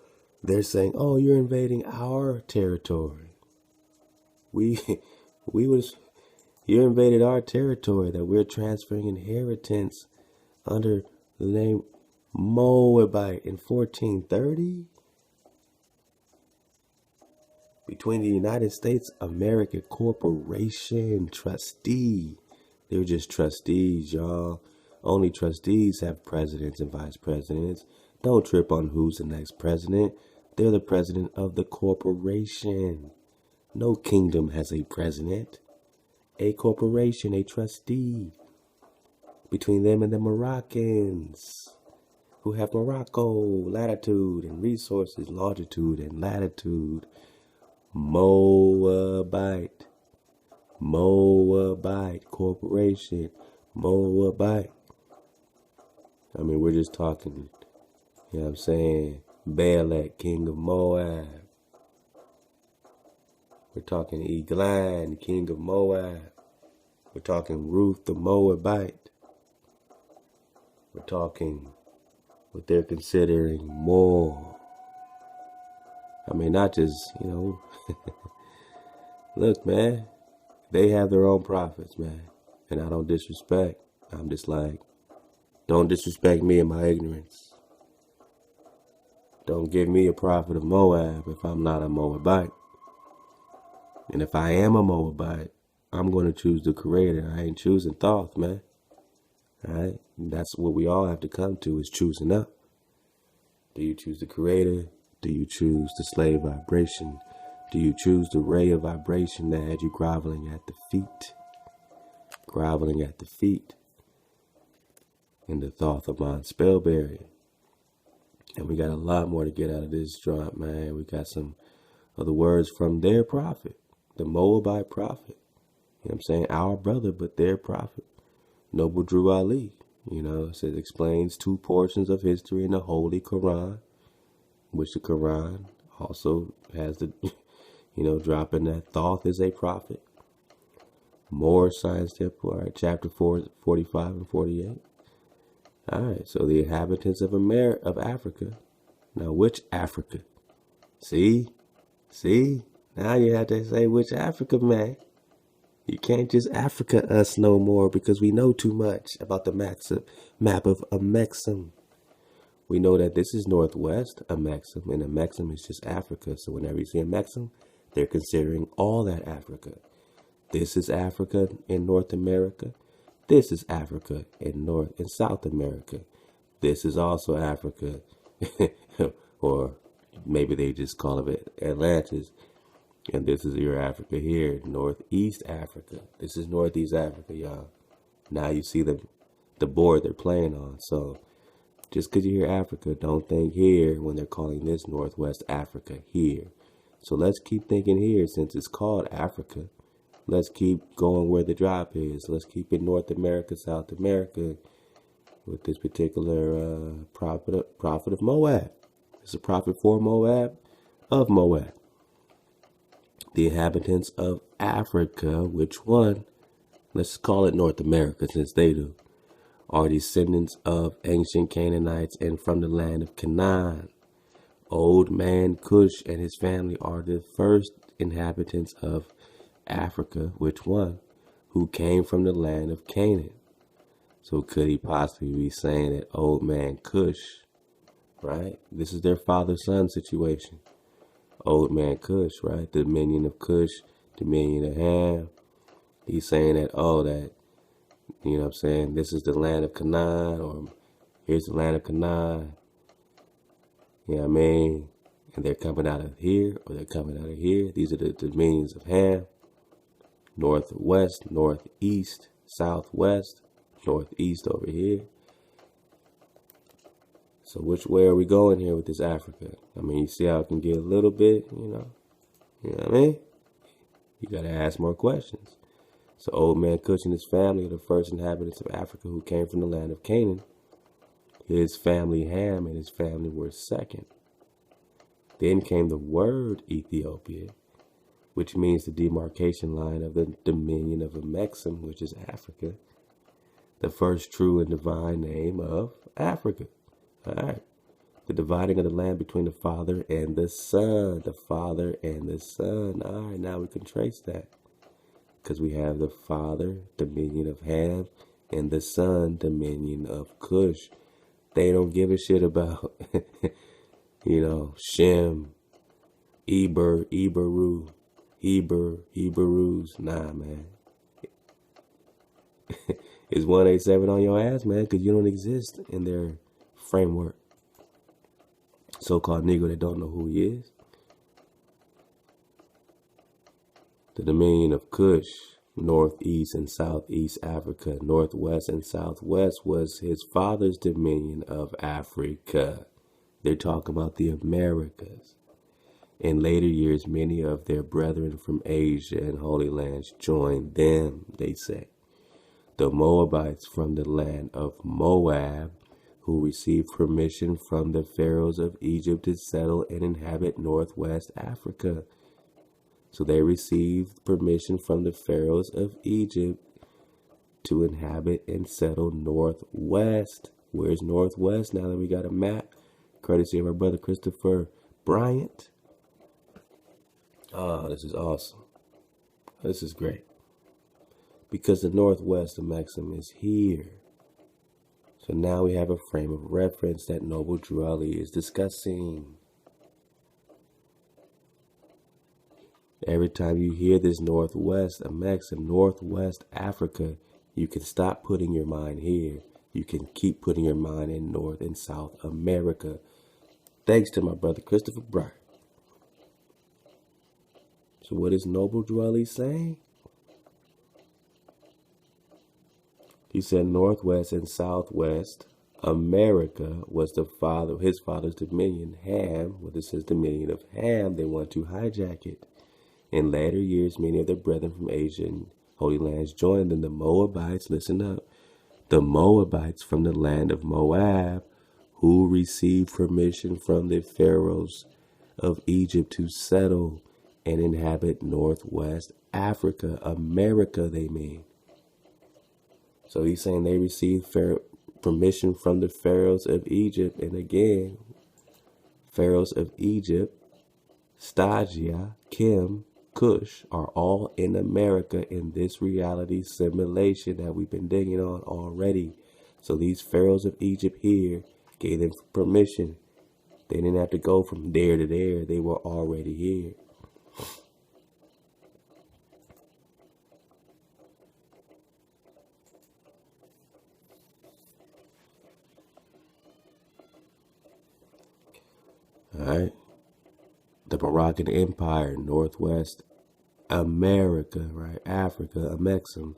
They're saying, oh, you're invading our territory. You invaded our territory that we're transferring inheritance under the name Moabite in 1430. Between the United States American Corporation trustee. They were just trustees, y'all. Only trustees have presidents and vice presidents. Don't trip on who's the next president. They're the president of the corporation, No kingdom has a president, a corporation, a trustee. Between them and the Moroccans, who have Morocco, latitude and resources, longitude and latitude. Moabite corporation, Moabite. I mean, we're just talking, you know what I'm saying, Balak, king of Moab. We're talking Eglon, king of Moab. We're talking Ruth the Moabite. We're talking what they're considering Moor. I mean, not just, look, man, they have their own prophets, man. And I don't disrespect. I'm just like, don't disrespect me and my ignorance. Don't give me a prophet of Moab if I'm not a Moabite. And if I am a Moabite, I'm going to choose the Creator. I ain't choosing Thoth, man. All right? And that's what we all have to come to, is choosing up. Do you choose the Creator? Do you choose the slave vibration? Do you choose the ray of vibration that had you groveling at the feet? Groveling at the feet in the Thoth of Mount Spellberry. And we got a lot more to get out of this joint, man. We got some of the words from their prophet, the Moabite prophet. You know what I'm saying? Our brother, but their prophet. Noble Drew Ali. It says explains 2 portions of history in the Holy Quran, which the Quran also has the, dropping that Thoth is a prophet. Moor Science Temple, all right, chapter 45 and 48. All right, so the inhabitants of Africa. Now, which Africa? See? Now you have to say which Africa, man. You can't just Africa us no more because we know too much about the map of Amexem. We know that this is northwest Amexem, and Amexem is just Africa. So whenever you see Amexem, they're considering all that Africa. This is Africa in North America. This is Africa in North and South America. This is also Africa, or maybe they just call it Atlantis. And this is your Africa here, Northeast Africa. This is Northeast Africa, y'all. Now you see the board they're playing on. So just because you hear Africa, don't think here when they're calling this Northwest Africa here. So let's keep thinking here since it's called Africa. Let's keep going where the drop is. Let's keep it North America, South America with this particular prophet of Moab. It's a prophet for Moab, of Moab. The inhabitants of Africa, which one? Let's call it North America since they do, are descendants of ancient Canaanites and from the land of Canaan. Old man Cush and his family are the first inhabitants of Africa, which one? Who came from the land of Canaan. So could he possibly be saying that old man Cush, right? This is their father-son situation. Old man Cush, right? The dominion of Cush, dominion of Ham. He's saying that, this is the land of Canaan, or here's the land of Canaan. You know what I mean? And they're coming out of here, or they're coming out of here. These are the dominions of Ham. Northwest, northeast, southwest, northeast over here. So which way are we going here with this Africa? I mean, you see how it can get a little bit, You know what I mean? You got to ask more questions. So old man Cush and his family are the first inhabitants of Africa who came from the land of Canaan. His family, Ham, and his family were second. Then came the word Ethiopia, which means the demarcation line of the dominion of Amexem, which is Africa. The first true and divine name of Africa. All right. The dividing of the land between the Father and the Son. The Father and the Son. All right, now we can trace that. Because we have the Father, dominion of Ham, and the Son, dominion of Cush. They don't give a shit about, Shem, Hebrews. Nah, man. It's 187 on your ass, man, because you don't exist in their framework. So-called Negro that don't know who he is. The dominion of Cush, northeast and southeast Africa, northwest and southwest, was his father's dominion of Africa. They're talking about the Americas. In later years, many of their brethren from Asia and Holy Lands joined them, they say. The Moabites from the land of Moab, who received permission from the pharaohs of Egypt to settle and inhabit northwest Africa. So they received permission from the pharaohs of Egypt to inhabit and settle northwest. Where's northwest? Now that we got a map, courtesy of our brother Christopher Bryant. Oh, this is awesome. This is great. Because the northwest of Maxim is here. So now we have a frame of reference that Noble Drew Ali is discussing. Every time you hear this northwest of Maxim, northwest Africa, you can stop putting your mind here. You can keep putting your mind in North and South America. Thanks to my brother Christopher Bryant. So what is Noble Drew Ali saying? He said northwest and southwest America was his father's dominion. Ham, what is his dominion of Ham? They want to hijack it. In later years, many of their brethren from Asia and Holy Lands joined them. The Moabites, listen up, the Moabites from the land of Moab, who received permission from the pharaohs of Egypt to settle and inhabit northwest Africa, America, they mean. So he's saying they received permission from the pharaohs of Egypt. And again, pharaohs of Egypt, Stagia, Kim, Cush are all in America in this reality simulation that we've been digging on already. So these pharaohs of Egypt here gave them permission. They didn't have to go from there to there. They were already here. All right. The Moroccan Empire, Northwest America, right? Africa, Amexem,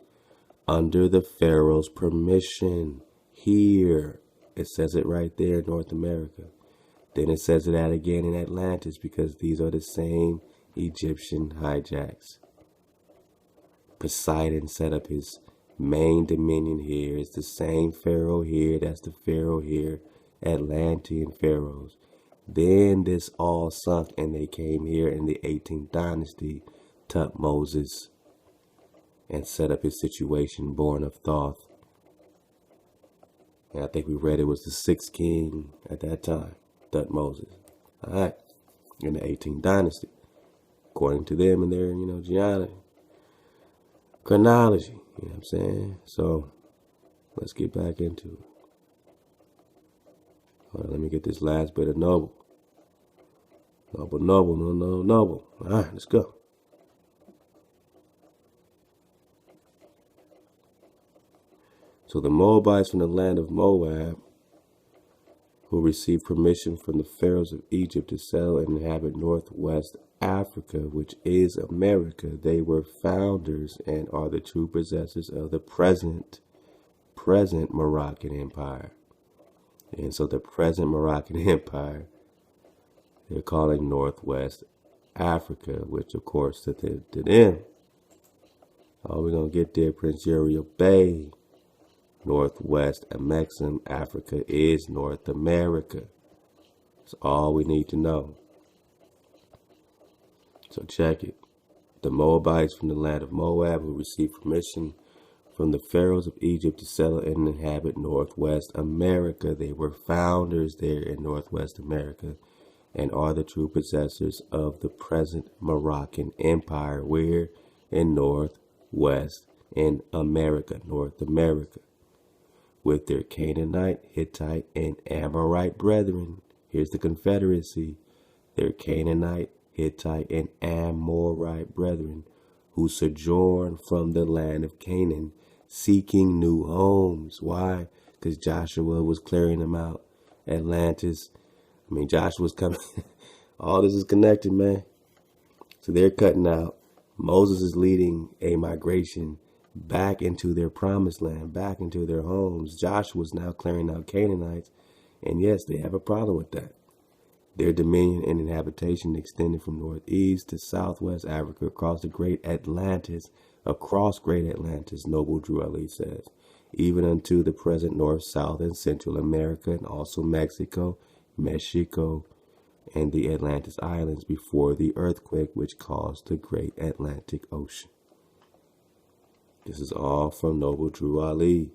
under the Pharaoh's permission. Here, it says it right there, North America. Then it says it out again in Atlantis, because these are the same Egyptian hijacks. Poseidon set up his main dominion here. It's the same Pharaoh here. That's the Pharaoh here. Atlantean pharaohs. Then this all sunk, and they came here in the 18th dynasty, Tutmosis, and set up his situation, born of Thoth. And I think we read it was the 6th king at that time, Tutmosis. All right, in the 18th dynasty, according to them and their, genealogy, chronology. You know what I'm saying? So let's get back into it. All right, let me get this last bit of Noble. Noble. All right, let's go. So the Moabites from the land of Moab, who received permission from the pharaohs of Egypt to settle and inhabit northwest Africa, which is America, they were founders and are the true possessors of the present Moroccan Empire. And so the present Moroccan Empire, they're calling Northwest Africa, which of course to them, oh, we're going to get there, Prince Uriel Bay. Northwest Amexem Africa is North America. That's all we need to know. So check it. The Moabites from the land of Moab, who received permission from the pharaohs of Egypt to settle and inhabit Northwest America. They were founders there in Northwest America and are the true possessors of the present Moroccan Empire. Where? In Northwest in America, North America, with their Canaanite, Hittite, and Amorite brethren. Here's the Confederacy. Their Canaanite, Hittite, and Amorite brethren, who sojourn from the land of Canaan, seeking new homes. Why? Because Joshua was clearing them out. Atlantis. Joshua's coming. All this is connected, man. So they're cutting out Moses is leading a migration back into their promised land, back into their homes. Joshua's now clearing out Canaanites, and yes, they have a problem with that. Their dominion and inhabitation extended from northeast to southwest Africa across Great Atlantis, Noble Drew Ali says, even unto the present North, South, and Central America, and also Mexico, and the Atlantis Islands before the earthquake which caused the Great Atlantic Ocean. This is all from Noble Drew Ali.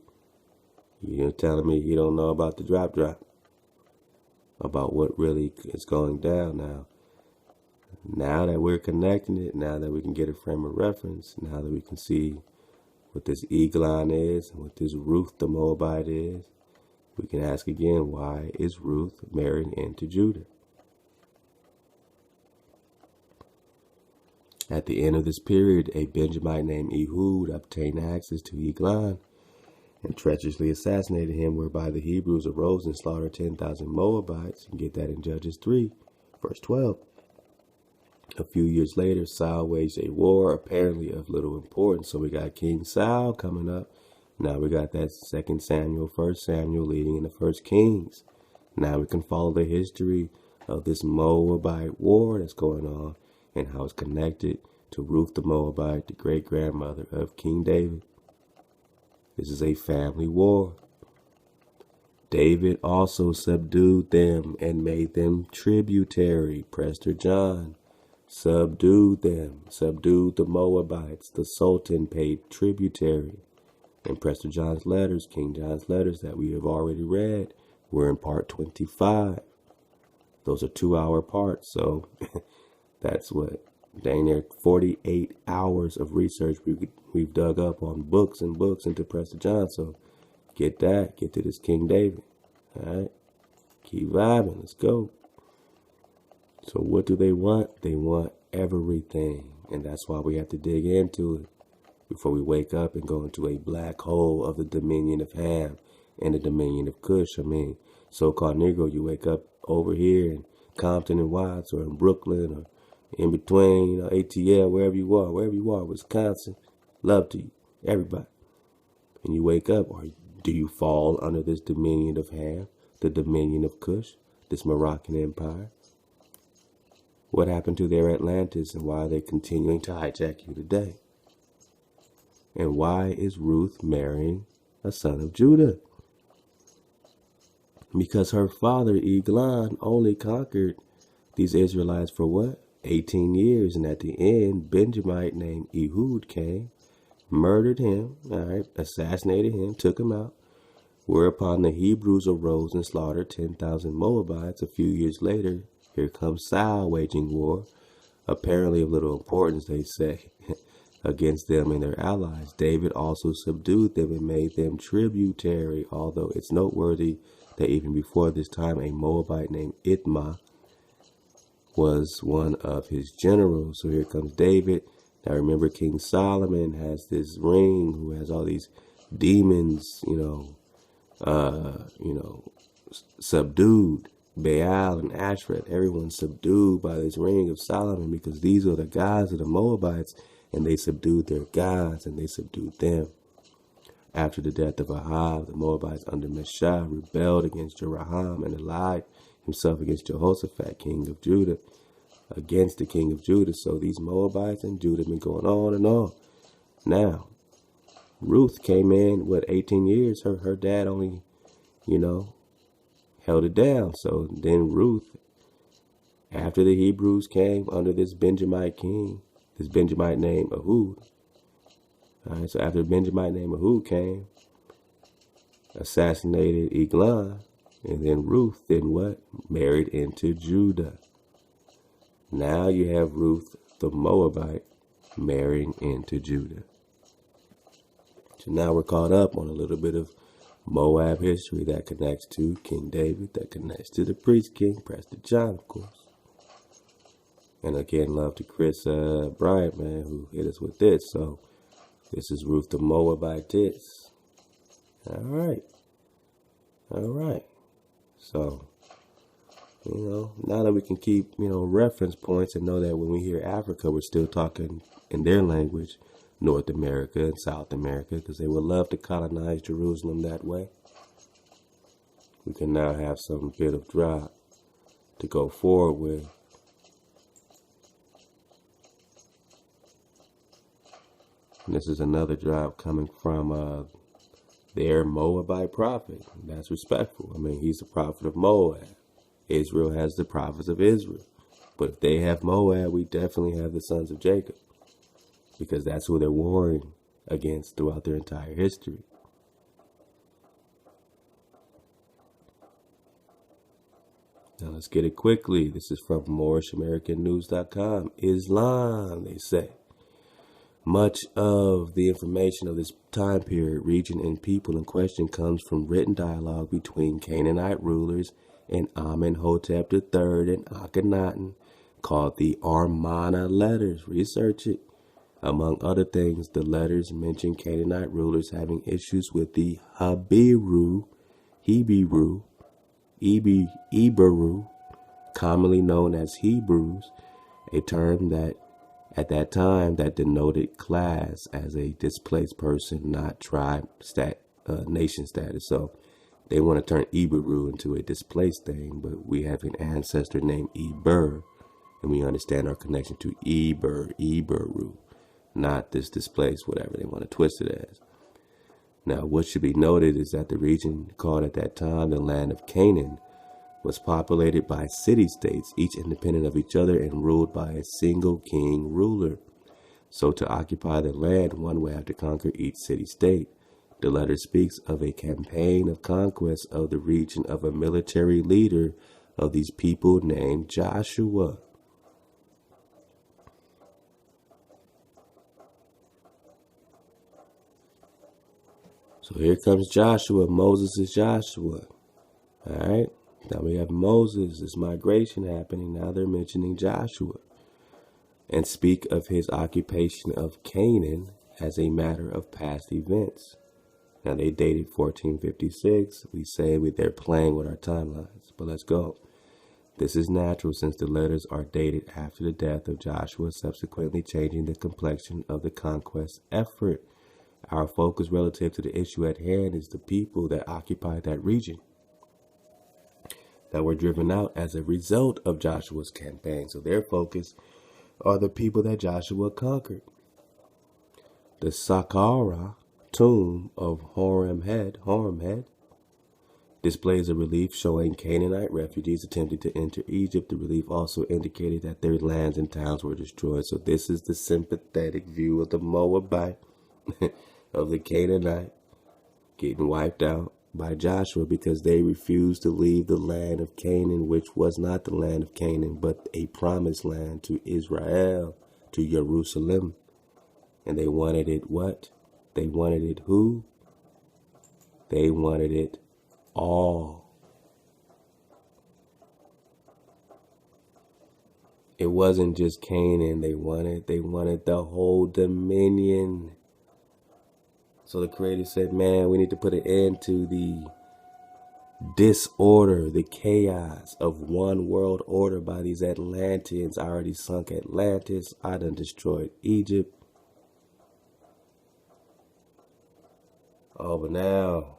You're telling me you don't know about the drop, about what really is going down now. Now that we're connecting it, now that we can get a frame of reference, now that we can see what this Eglon is and what this Ruth the Moabite is, we can ask again, why is Ruth marrying into Judah? At the end of this period, a Benjamite named Ehud obtained access to Eglon and treacherously assassinated him, whereby the Hebrews arose and slaughtered 10,000 Moabites. You can get that in Judges 3, verse 12. A few years later, Saul waged a war apparently of little importance. So we got King Saul coming up. Now we got that 2 Samuel, 1 Samuel leading into 1 Kings. Now we can follow the history of this Moabite war that's going on and how it's connected to Ruth the Moabite, the great-grandmother of King David. This is a family war. David also subdued them and made them tributary. Prester John subdued them, subdued the Moabites. The Sultan paid tributary. In Prester John's letters, King John's letters that we have already read, we're in part 25. Those are 2-hour parts, so that's what, dang near 48 hours of research we've dug up on books and books into Prester John. So get that, get to this King David. All right, keep vibing, let's go. So what do they want? They want everything, and that's why we have to dig into it before we wake up and go into a black hole of the dominion of Ham and the dominion of Cush. I mean, so-called Negro, you wake up over here in Compton and Watts, or in Brooklyn, or in between, ATL, wherever you are, Wisconsin, love to you, everybody. And you wake up, or do you fall under this dominion of Ham, the dominion of Cush, this Moroccan empire? What happened to their Atlantis, and why are they continuing to hijack you today? And why is Ruth marrying a son of Judah? Because her father, Eglon, only conquered these Israelites for what? 18 years, and at the end, Benjamite named Ehud came, murdered him, assassinated him, took him out, whereupon the Hebrews arose and slaughtered 10,000 Moabites. A few years later, here comes Saul waging war, apparently of little importance, they say, against them and their allies. David also subdued them and made them tributary, although it's noteworthy that even before this time, a Moabite named Itmah was one of his generals. So here comes David. Now remember, King Solomon has this ring who has all these demons, subdued. Baal and Ashtoreth, everyone's subdued by this ring of Solomon, because these are the gods of the Moabites, and they subdued their gods, and they subdued them. After the death of Ahab, the Moabites under Menasseh rebelled against Jeroham and allied himself against Jehoshaphat, king of Judah, against the king of Judah. So these Moabites and Judah have been going on and on. Now, Ruth came in, 18 years? Her dad only, held it down. So then Ruth, after the Hebrews came under this Benjamite king, this Benjamite named Ehud. All right, so after Benjamite named Ehud came, assassinated Eglon, and then Ruth, then what? Married into Judah. Now you have Ruth the Moabite marrying into Judah. So now we're caught up on a little bit of Moab history that connects to King David, that connects to the priest king, Prester John, of course. And again, love to Chris Bryant, man, who hit us with this. So this is Ruth the Moabitess. All right. So, now that we can keep, reference points and know that when we hear Africa, we're still talking in their language, North America and South America, because they would love to colonize Jerusalem that way. We can now have some bit of drop to go forward with. And this is another drop coming from their Moabite prophet. That's respectful. I mean, he's the prophet of Moab. Israel has the prophets of Israel. But if they have Moab, we definitely have the sons of Jacob, because that's who they're warring against throughout their entire history. Now let's get it quickly. This is from MoorishamericanNews.com. Islam, they say. Much of the information of this time period, region, and people in question comes from written dialogue between Canaanite rulers and Amenhotep III and Akhenaten, called the Amarna letters. Research it. Among other things, the letters mention Canaanite rulers having issues with the Hebrew, commonly known as Hebrews, a term that at that time that denoted class as a displaced person, not tribe, nation status. So they want to turn Iberu into a displaced thing, but we have an ancestor named Eber, and we understand our connection to Iberu, not this displaced, whatever they want to twist it as. Now, what should be noted is that the region called at that time the land of Canaan was populated by city-states, each independent of each other and ruled by a single king ruler. So to occupy the land, one would have to conquer each city-state. The letter speaks of a campaign of conquest of the region of a military leader of these people named Joshua. So here comes Joshua. Moses is Joshua. All right. Now we have Moses, this migration happening. Now they're mentioning Joshua and speak of his occupation of Canaan as a matter of past events. Now they dated 1456. We say they're playing with our timelines, but let's go. This is natural since the letters are dated after the death of Joshua, subsequently changing the complexion of the conquest effort. Our focus relative to the issue at hand is the people that occupy that region, that were driven out as a result of Joshua's campaign. So their focus are the people that Joshua conquered. The Saqqara tomb of Horemheb displays a relief showing Canaanite refugees attempting to enter Egypt. The relief also indicated that their lands and towns were destroyed. So this is the sympathetic view of the Moabite, of the Canaanite, getting wiped out by Joshua because they refused to leave the land of Canaan, which was not the land of Canaan, but a promised land to Israel, to Jerusalem. And they wanted it what? They wanted it who? They wanted it all. It wasn't just Canaan they wanted the whole dominion. So the Creator said, man, we need to put an end to the disorder, the chaos of one world order by these Atlanteans. I already sunk Atlantis. I done destroyed Egypt. Oh, but now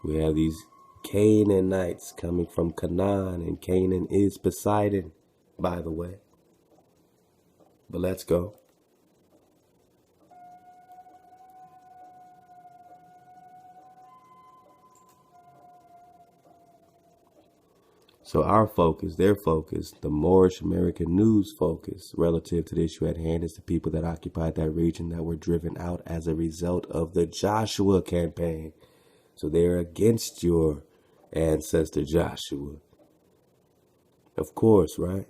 we have these Canaanites coming from Canaan, and Canaan is Poseidon, by the way. But let's go. So our focus, their focus, the Moorish American news focus relative to the issue at hand is the people that occupied that region that were driven out as a result of the Joshua campaign. So they're against your ancestor Joshua. Of course, right?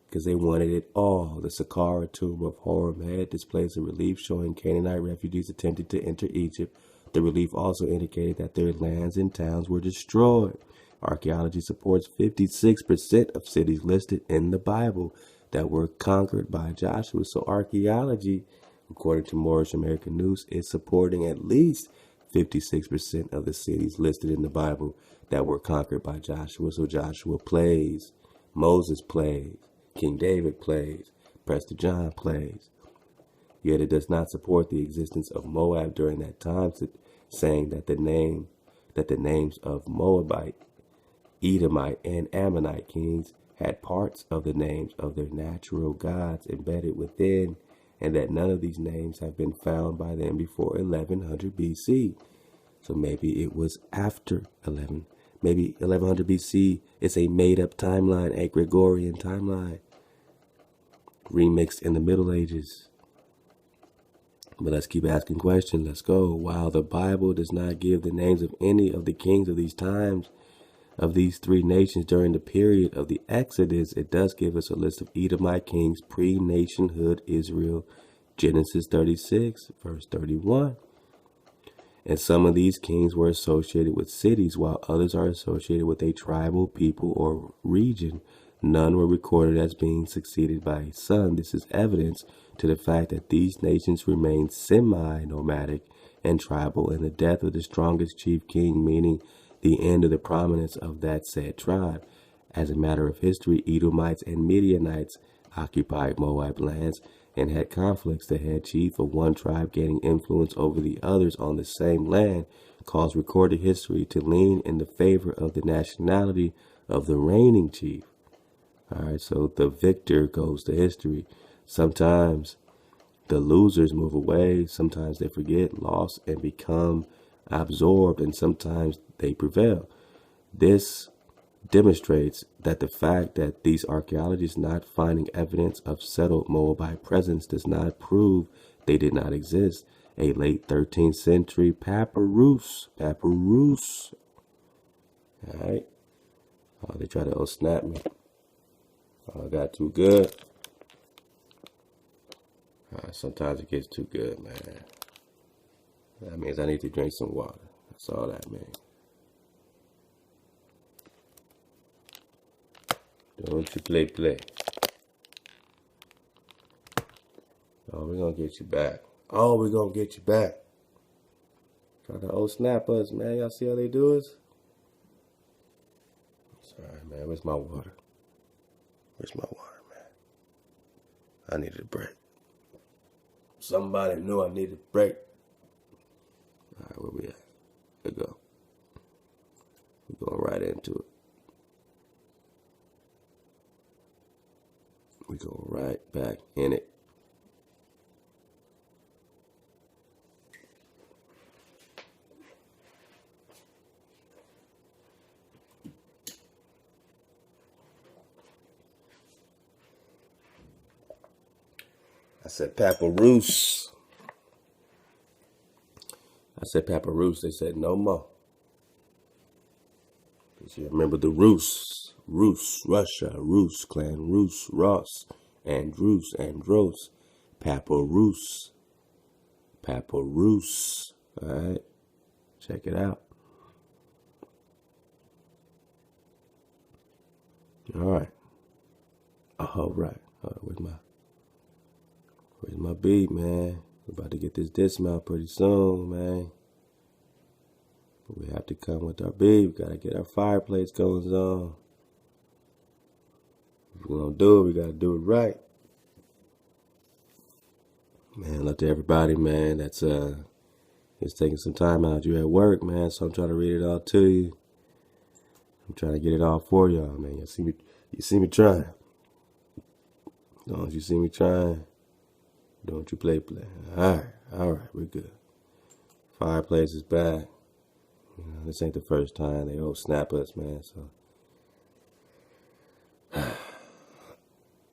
Because they wanted it all. The Saqqara tomb of Horemheb displays a relief showing Canaanite refugees attempting to enter Egypt. The relief also indicated that their lands and towns were destroyed. Archaeology supports 56% of cities listed in the Bible that were conquered by Joshua. So archaeology, according to Moorish American News, is supporting at least 56% of the cities listed in the Bible that were conquered by Joshua. So Joshua plays, Moses plays, King David plays, Prester John plays. Yet it does not support the existence of Moab during that time, saying that the names of Moabite, Edomite, and Ammonite kings had parts of the names of their natural gods embedded within, and that none of these names have been found by them before 1100 BC. So maybe it was after 11. Maybe 1100 BC is a made-up timeline, a Gregorian timeline, remixed in the Middle Ages. But let's keep asking questions. Let's go. While the Bible does not give the names of any of the kings of these times, of these three nations during the period of the Exodus, it does give us a list of Edomite kings pre-nationhood Israel, Genesis 36, verse 31. And some of these kings were associated with cities, while others are associated with a tribal people or region. None were recorded as being succeeded by a son. This is evidence to the fact that these nations remained semi-nomadic and tribal, and the death of the strongest chief king, meaning the end of the prominence of that said tribe. As a matter of history, Edomites and Midianites occupied Moab lands and had conflicts. The head chief of one tribe gaining influence over the others on the same land caused recorded history to lean in the favor of the nationality of the reigning chief. All right, so the victor goes to history. Sometimes the losers move away, sometimes they forget, lost, and become absorbed, and sometimes they prevail. This demonstrates that the fact that these archaeologists not finding evidence of settled Moabite presence does not prove they did not exist. A late 13th century papyrus. All right. Oh, they try to snap me. Oh, I got too good. Sometimes it gets too good, man. That means I need to drink some water. That's all that means. Don't you play. Oh, we're going to get you back. Try to old snap us, man. Y'all see how they do us? Sorry, man. Where's my water, man? I needed a break. Somebody knew I needed a break. All right, where we at? There we go. We're going right into it. We go right back in it. I said papyrus. They said no more. Because you remember the Rus, Russia, Rus, clan, Rus, Ross, Andros, papyrus. All right, check it out. All right. Where's my beat, man? We're about to get this dismount pretty soon, man. We have to come with our beat. We gotta get our fireplace going on. If we're gonna do it, we gotta do it right. Man, love to everybody, man. That's it's taking some time out. You're at work, man, so I'm trying to read it all to you. I'm trying to get it all for y'all, man. You see me trying. Don't you see me trying? Don't you play. All right, we're good. Fireplace is back. You know, this ain't the first time they old snap us, man. So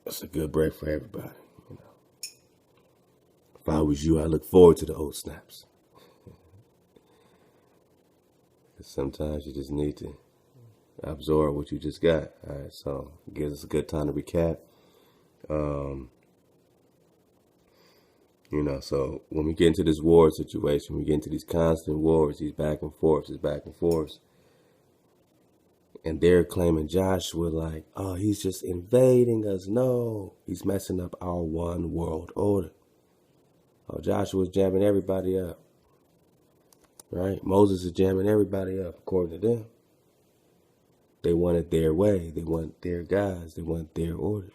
it's a good break for everybody. You know, if I was you, I look forward to the old snaps. Because sometimes you just need to absorb what you just got. All right, so it gives us a good time to recap. You know, so when we get into this war situation, we get into these constant wars, these back and forths, and they're claiming Joshua like, oh, he's just invading us. No, he's messing up our one world order. Oh, Joshua's jamming everybody up, right? Moses is jamming everybody up, according to them. They want it their way. They want their guys. They want their order.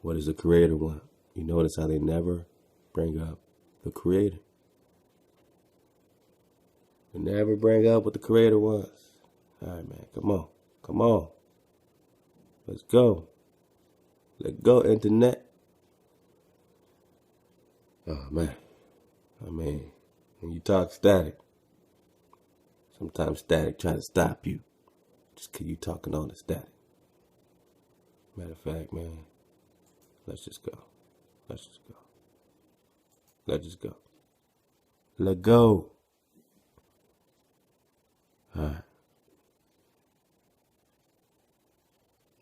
What does the Creator want? You notice how they never bring up the Creator. They never bring up what the Creator wants. All right, man, come on. Come on. Let's go. Let's go, internet. Oh, man. I mean, when you talk static, sometimes static try to stop you just because you talking all the static. Matter of fact, man, let's just go. Let's just go. Let's just go. Let go. All right.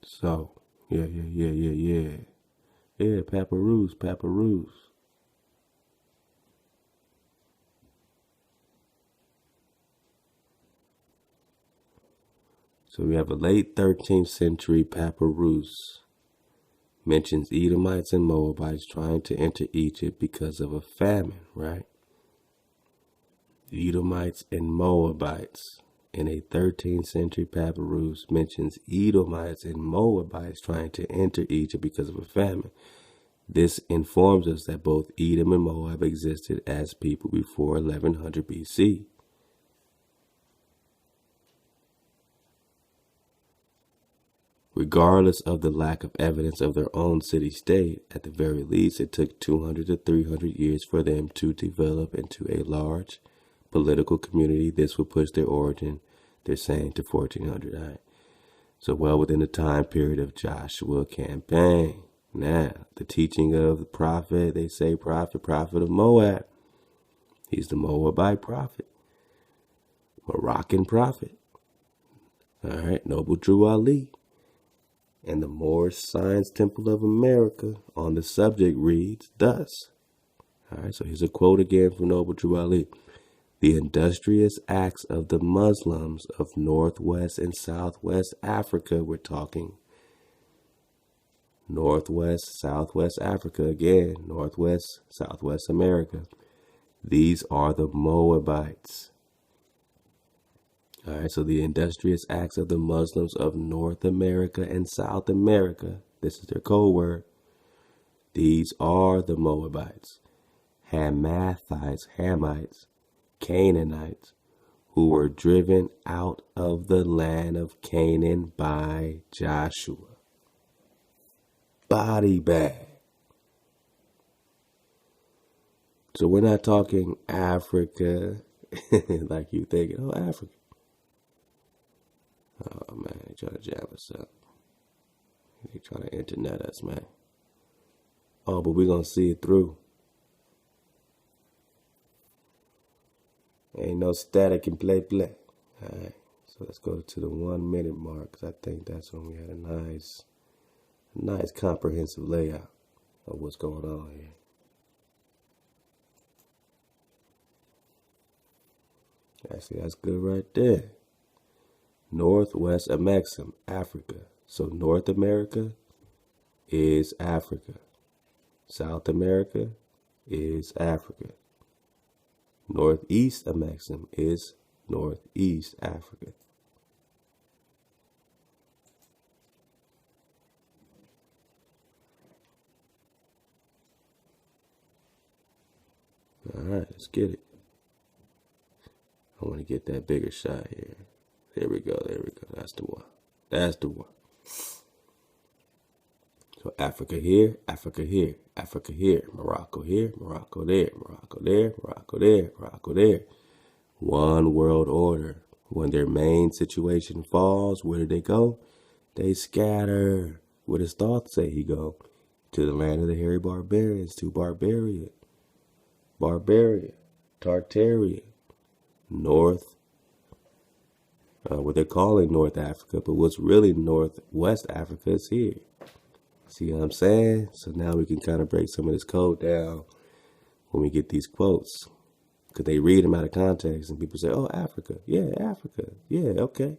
So, yeah. Yeah, Paparoos. So we have a late 13th century Paparoos mentions Edomites and Moabites trying to enter Egypt because of a famine, right? Edomites and Moabites. In a 13th century papyrus mentions Edomites and Moabites trying to enter Egypt because of a famine. This informs us that both Edom and Moab existed as people before 1100 BC. Regardless of the lack of evidence of their own city-state, at the very least it took 200 to 300 years for them to develop into a large political community. This would push their origin, they're saying, to 1400. All right. So well within the time period of Joshua campaign. Now, the teaching of the prophet, they say prophet of Moab. He's the Moabite prophet. Moroccan prophet. All right, Noble Drew Ali. And the Moorish Science Temple of America on the subject reads thus. All right, so here's a quote again from Noble Drew Ali. The industrious acts of the Muslims of Northwest and Southwest Africa, we're talking Northwest, Southwest Africa, again, Northwest, Southwest America. These are the Moabites. All right, so the industrious acts of the Muslims of North America and South America, this is their code word. These are the Moabites, Hamites, Canaanites, who were driven out of the land of Canaan by Joshua. Body bag. So we're not talking Africa like you thinking, oh, Africa. Oh, man, they trying to jam us up. They trying to internet us, man. Oh, but we're going to see it through. Ain't no static and play. All right, so let's go to the 1 minute mark, because I think that's when we had a nice comprehensive layout of what's going on here. Actually, that's good right there. Northwest Ame'rican, Africa. So North America is Africa. South America is Africa. Northeast Ame'rican is Northeast Africa. All right, let's get it. I want to get that bigger shot here. There we go. That's the one. So Africa here, Morocco here, Morocco there. One world order. When their main situation falls, where do they go? They scatter. Where does Thoth say he go? To the land of the hairy barbarians, to Barbaria, Tartaria, North, what they're calling North Africa, but what's really Northwest Africa is here. See what I'm saying? So now we can kind of break some of this code down when we get these quotes. Because they read them out of context and people say, oh, Africa. Yeah, okay.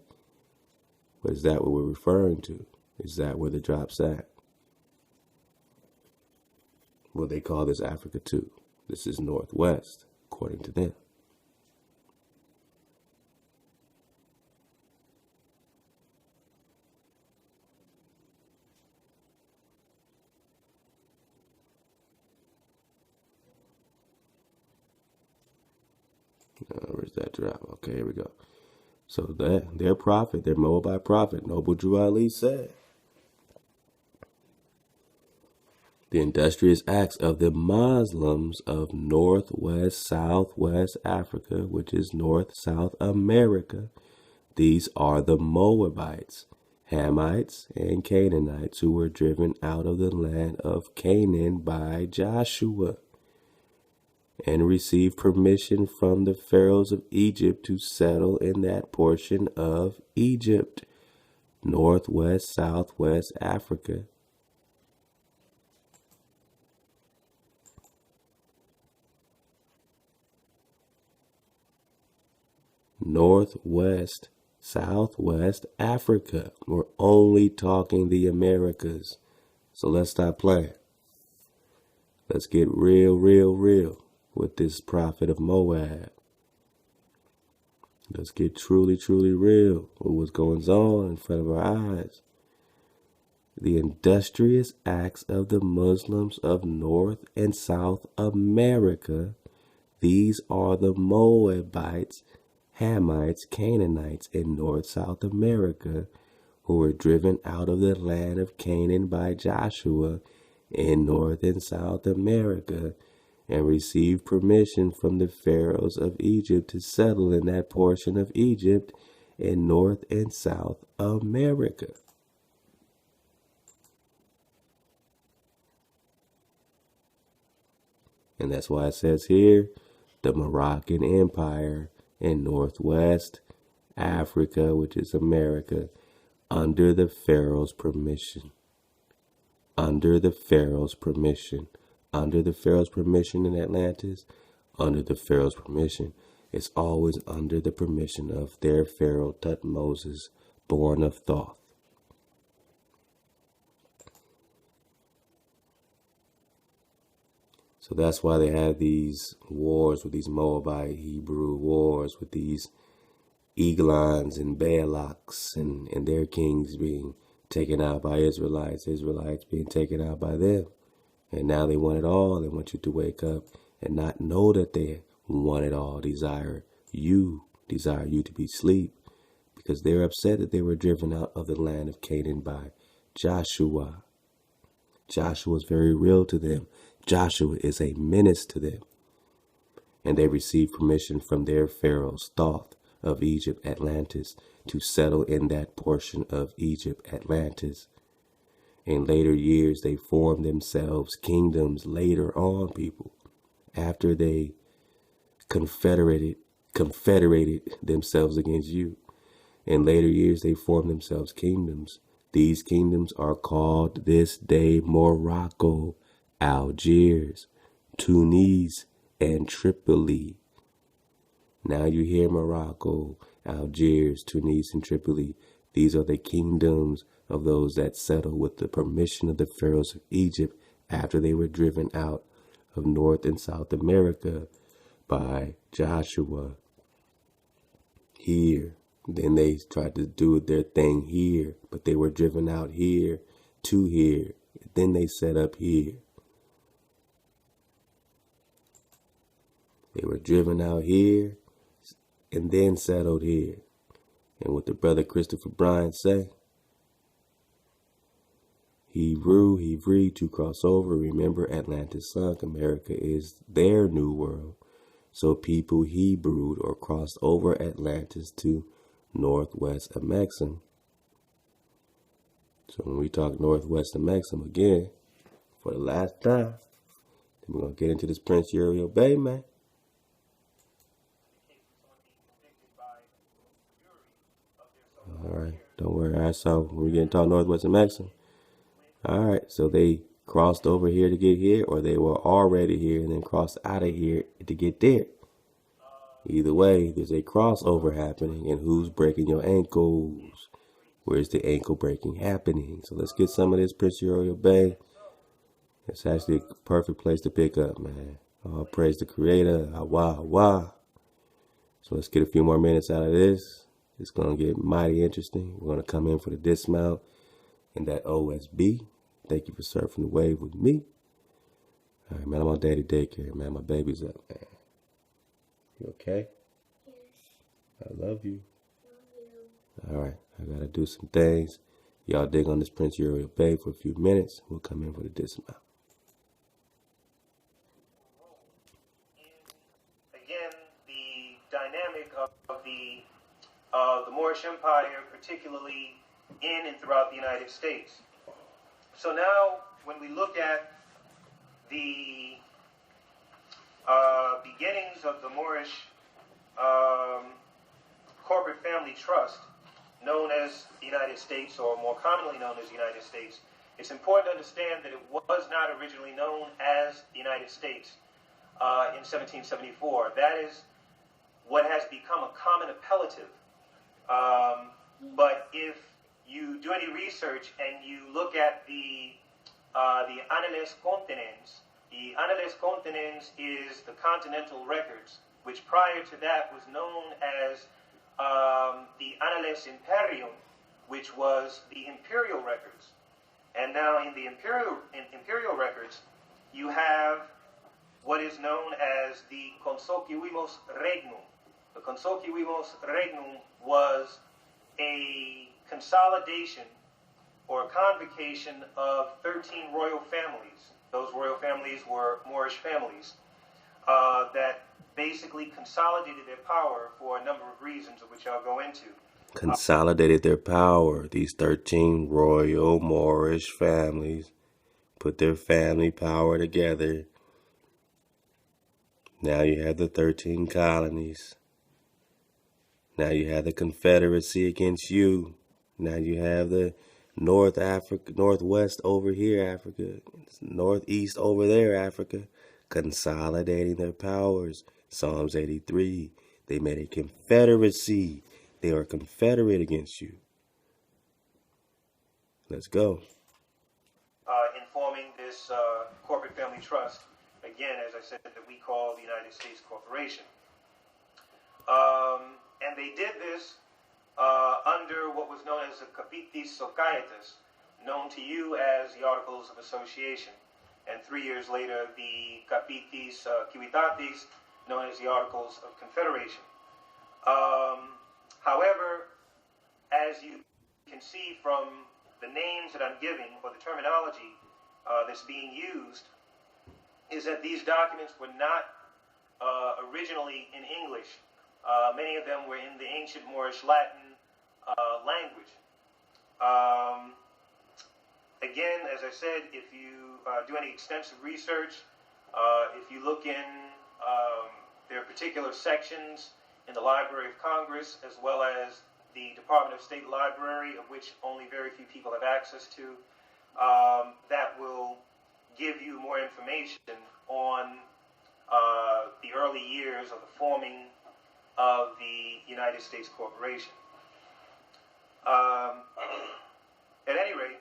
But is that what we're referring to? Is that where the drop's at? Well, they call this Africa too. This is Northwest, according to them. Where's that drop? Okay, here we go. So that their prophet, their Moabite prophet, Noble Drew Ali said, the industrious acts of the Muslims of Northwest, Southwest Africa, which is North, South America, these are the Moabites, Hamites, and Canaanites who were driven out of the land of Canaan by Joshua and received permission from the pharaohs of Egypt to settle in that portion of Egypt, Northwest, Southwest Africa. Northwest, Southwest Africa. We're only talking the Americas. So let's stop playing. Let's get real with this prophet of Moab. Let's get truly real with what's going on in front of our eyes. The industrious acts of the Muslims of North and South America. These are the Moabites, Hamites, Canaanites in North South America, who were driven out of the land of Canaan by Joshua in North and South America, and received permission from the pharaohs of Egypt to settle in that portion of Egypt in North and South America. And that's why it says here, the Moroccan Empire in Northwest Africa, which is America, under the Pharaoh's permission. Under the Pharaoh's permission. Under the Pharaoh's permission in Atlantis, under the Pharaoh's permission. It's always under the permission of their Pharaoh Tutmosis, born of Thoth. So that's why they have these wars with these Moabite Hebrew wars with these Eglons and Baalaks and their kings being taken out by Israelites being taken out by them. And now they want it all. They want you to wake up and not know that they want it all, desire you to be asleep, because they're upset that they were driven out of the land of Canaan by Joshua. Joshua is very real to them. Joshua is a menace to them. And they received permission from their pharaohs, Thoth of Egypt, Atlantis, to settle in that portion of Egypt, Atlantis. In later years, they formed themselves kingdoms later on, people, after they confederated themselves against you. In later years, they formed themselves kingdoms. These kingdoms are called this day Morocco, Algiers, Tunis, and Tripoli. Now you hear Morocco, Algiers, Tunis, and Tripoli. These are the kingdoms of those that settled with the permission of the pharaohs of Egypt after they were driven out of North and South America by Joshua. Here, then they tried to do their thing here, but they were driven out here to here. Then they set up here. They were driven out here and then settled here. And what the brother Christopher Bryant say? Hebrew to cross over. Remember, Atlantis sunk. America is their new world. So people Hebrewed or crossed over Atlantis to Northwest Ame'rican. So when we talk Northwest Ame'rican again, for the last time, then we're going to get into this Prince Uriel Bay, man. All right, don't worry. All right, so we're getting to talk Northwest Ame'rican. All right, so they crossed over here to get here, or they were already here and then crossed out of here to get there. Either way, there's a crossover happening, and who's breaking your ankles? Where's the ankle breaking happening? So let's get some of this Prince Uriel Bay. It's actually a perfect place to pick up, man. All praise the Creator. Wah. So let's get a few more minutes out of this. It's going to get mighty interesting. We're going to come in for the dismount and that OSB. Thank you for surfing the wave with me. All right, man, I'm on daddy daycare, man. My baby's up, man. You okay? I love you. All right, I gotta do some things. Y'all dig on this Prince Uriel Bay for a few minutes. We'll come in for the dismount. Again, the dynamic of the Moorish Empire, particularly in and throughout the United States. So now, when we look at the beginnings of the Moorish corporate family trust, known as the United States, or more commonly known as the United States, it's important to understand that it was not originally known as the United States in 1774. That is what has become a common appellative. But if you do any research and you look at the Annales Continents, the Annales Continents is the Continental Records, which prior to that was known as the Annales Imperium, which was the Imperial Records. And now in the Imperial Records, you have what is known as the Consociuimus Regnum. The Consociuimus Regnum was a consolidation or a convocation of 13 royal families. Those royal families were Moorish families that basically consolidated their power for a number of reasons, of which I'll go into. Consolidated their power. These 13 royal Moorish families put their family power together. Now you have the 13 colonies. Now you have the Confederacy against you. Now you have the North Africa, Northwest over here, Africa, Northeast over there, Africa, consolidating their powers. Psalms 83. They made a confederacy. They are confederate against you. Let's go. In forming this corporate family trust, again, as I said, that we call the United States Corporation. And they did this under what was known as the Capitis Societas, known to you as the Articles of Association. And 3 years later, the Capitis Civitatis, known as the Articles of Confederation. However, as you can see from the names that I'm giving, or the terminology that's being used, is that these documents were not originally in English. Many of them were in the ancient Moorish Latin language. Again, as I said, if you do any extensive research, if you look in there are particular sections in the Library of Congress, as well as the Department of State Library, of which only very few people have access to, that will give you more information on the early years of the forming of the United States Corporation. At any rate,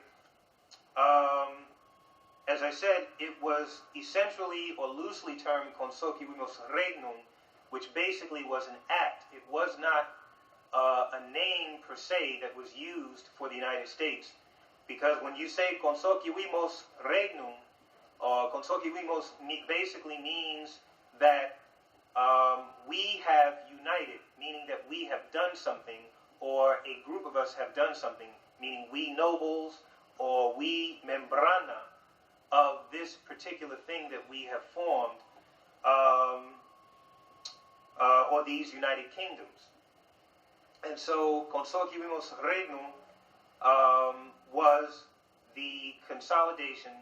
as I said, it was essentially or loosely termed Consociuimus Regnum, which basically was an act. It was not a name per se that was used for the United States, because when you say Consociuimus Regnum, Consociuimus basically means that we have united, meaning that we have done something, or a group of us have done something, meaning we nobles or we membrana of this particular thing that we have formed, or these United Kingdoms. And so Consociuimus Regnum was the consolidation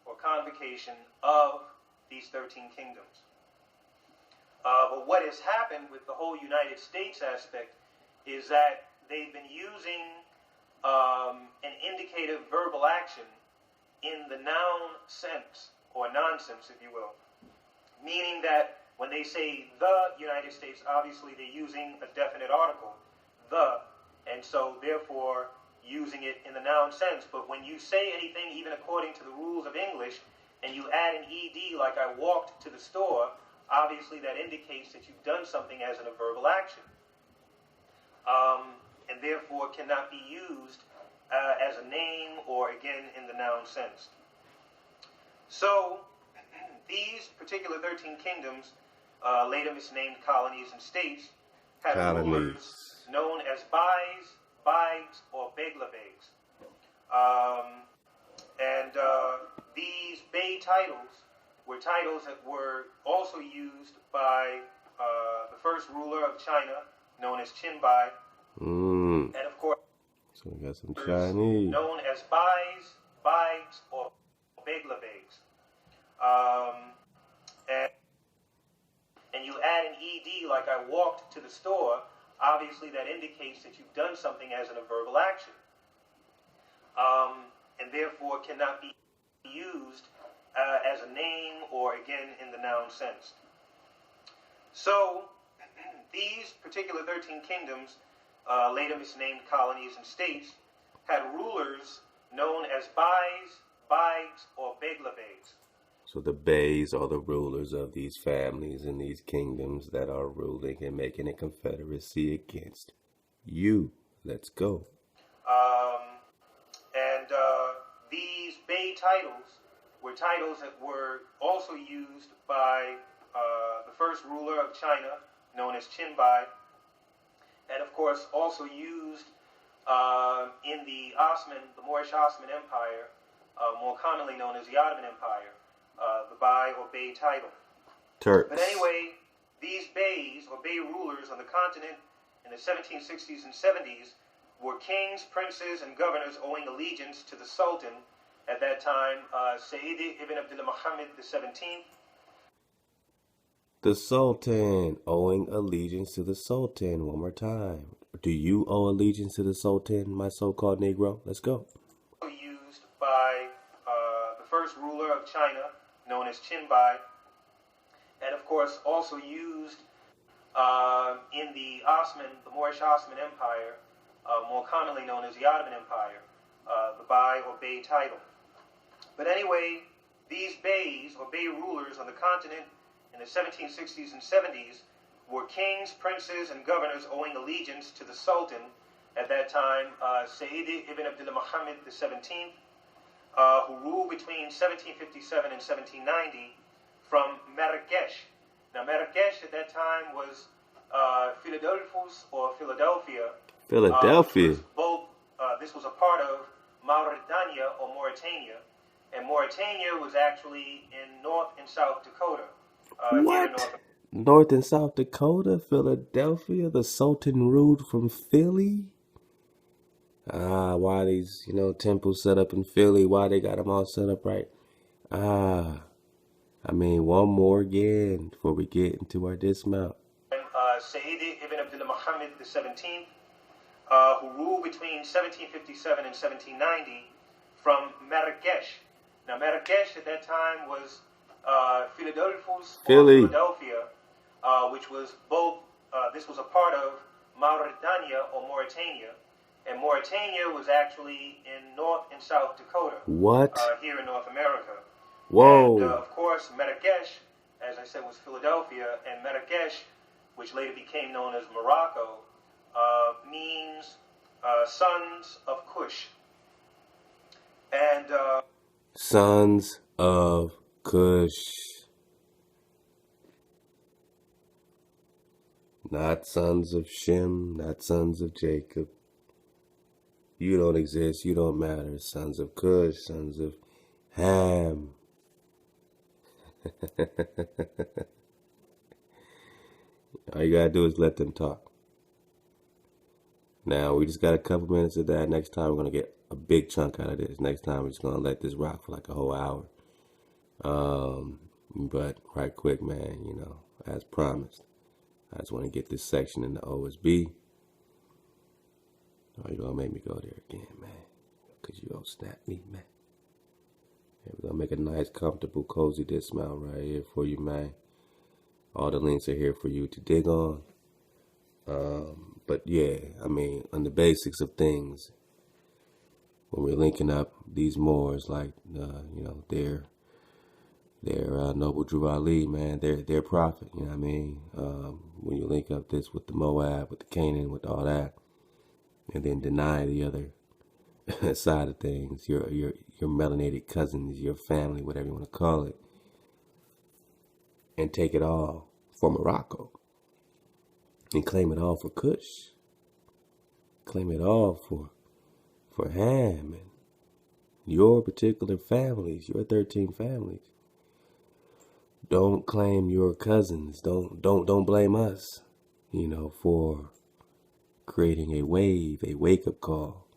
or convocation of these 13 kingdoms. But what has happened with the whole United States aspect is that they've been using an indicative verbal action in the noun sense, or nonsense, if you will. Meaning that when they say the United States, obviously they're using a definite article, the, and so therefore using it in the noun sense. But when you say anything, even according to the rules of English, and you add an ed, like I walked to the store, obviously that indicates that you've done something as in a verbal action. And therefore cannot be used as a name or, again, in the noun sense. So these particular 13 kingdoms, later misnamed colonies and states, had rulers colonies. known as Bais, or Beglabegs. These Bey titles were titles that were also used by the first ruler of China, known as Qinbai, and of course, so we got some Chinese known as Bais, or Beglabegs. And you add an ed, like I walked to the store, obviously that indicates that you've done something as in a verbal action, and therefore cannot be used as a name or, again, in the noun sense. So these particular 13 kingdoms, later misnamed colonies and states, had rulers known as Bais, or Beglabegs. So the Beys are the rulers of these families and these kingdoms that are ruling and making a confederacy against you. Let's go. These Bey titles were titles that were also used by the first ruler of China, known as Qinbai, and of course also used in the Moorish Ottoman Empire, more commonly known as the Ottoman Empire, the Bai or Bey title. Turks. But anyway, these Beys or Bey rulers on the continent in the 1760s and 70s were kings, princes, and governors owing allegiance to the Sultan at that time, Sayyid ibn Abdullah Mahomet the 17th. The Sultan, owing allegiance to the Sultan. One more time. Do you owe allegiance to the Sultan, my so-called Negro? Let's go. Used by the first ruler of China, known as Qinbai, and of course also used in the Moorish Ottoman Empire, more commonly known as the Ottoman Empire, the Bai or Bey title. But anyway, these Beys or Bey rulers on the continent in the 1760s and 70s were kings, princes, and governors owing allegiance to the Sultan at that time, Sayyid ibn Abdullah Mahomet the 17th, who ruled between 1757 and 1790 from Marrakesh. Now, Marrakesh at that time was Philadelphus or Philadelphia. Philadelphia. This was a part of Mauritania or Mauritania, and Mauritania was actually in North and South Dakota. What? North and South Dakota, Philadelphia, the Sultan ruled from Philly? Why these, temples set up in Philly, why they got them all set up right? One more again before we get into our dismount. Sayyid ibn Abdullah Mahomet the 17th, who ruled between 1757 and 1790 from Marrakesh. Now, Marrakesh at that time was Philadelphus, Philadelphia, which was both, this was a part of Mauritania or Mauritania, and Mauritania was actually in North and South Dakota. What? Here in North America. Whoa. And, of course, Marrakesh, as I said, was Philadelphia, and Marrakesh, which later became known as Morocco, means sons of Cush. And sons of Cush. Not sons of Shem, not sons of Jacob. You don't exist, you don't matter. Sons of Cush, sons of Ham. All you gotta do is let them talk. Now, we just got a couple minutes of that. Next time, we're gonna get a big chunk out of this. Next time, we're just gonna let this rock for like a whole hour. But right quick, man, as promised, I just want to get this section in the OSB. Oh, you're gonna make me go there again, man. Because you gonna snap me, man. Yeah, we're gonna make a nice, comfortable, cozy dismount right here for you, man. All the links are here for you to dig on. But yeah, on the basics of things, when we're linking up these Moors, like, their Noble Drew Ali, man, their prophet, when you link up this with the Moab, with the Canaan, with all that, and then deny the other side of things, your melanated cousins, your family, whatever you want to call it, and take it all for Morocco. and claim it all for Kush. Claim it all for Ham and your particular families, your 13 families. Don't claim your cousins. Don't blame us, for creating a wave, a wake-up call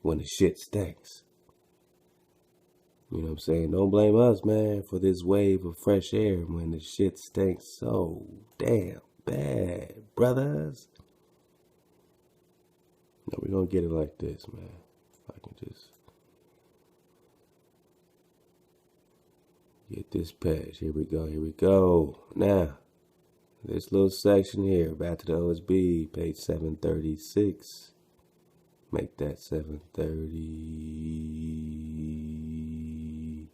when the shit stinks. You know what I'm saying? Don't blame us, man, for this wave of fresh air when the shit stinks so damn bad, brothers. No, we're gonna get it like this, man. If I can just get this page. Here we go. Now, this little section here, back to the OSB, page 736. Make that 730.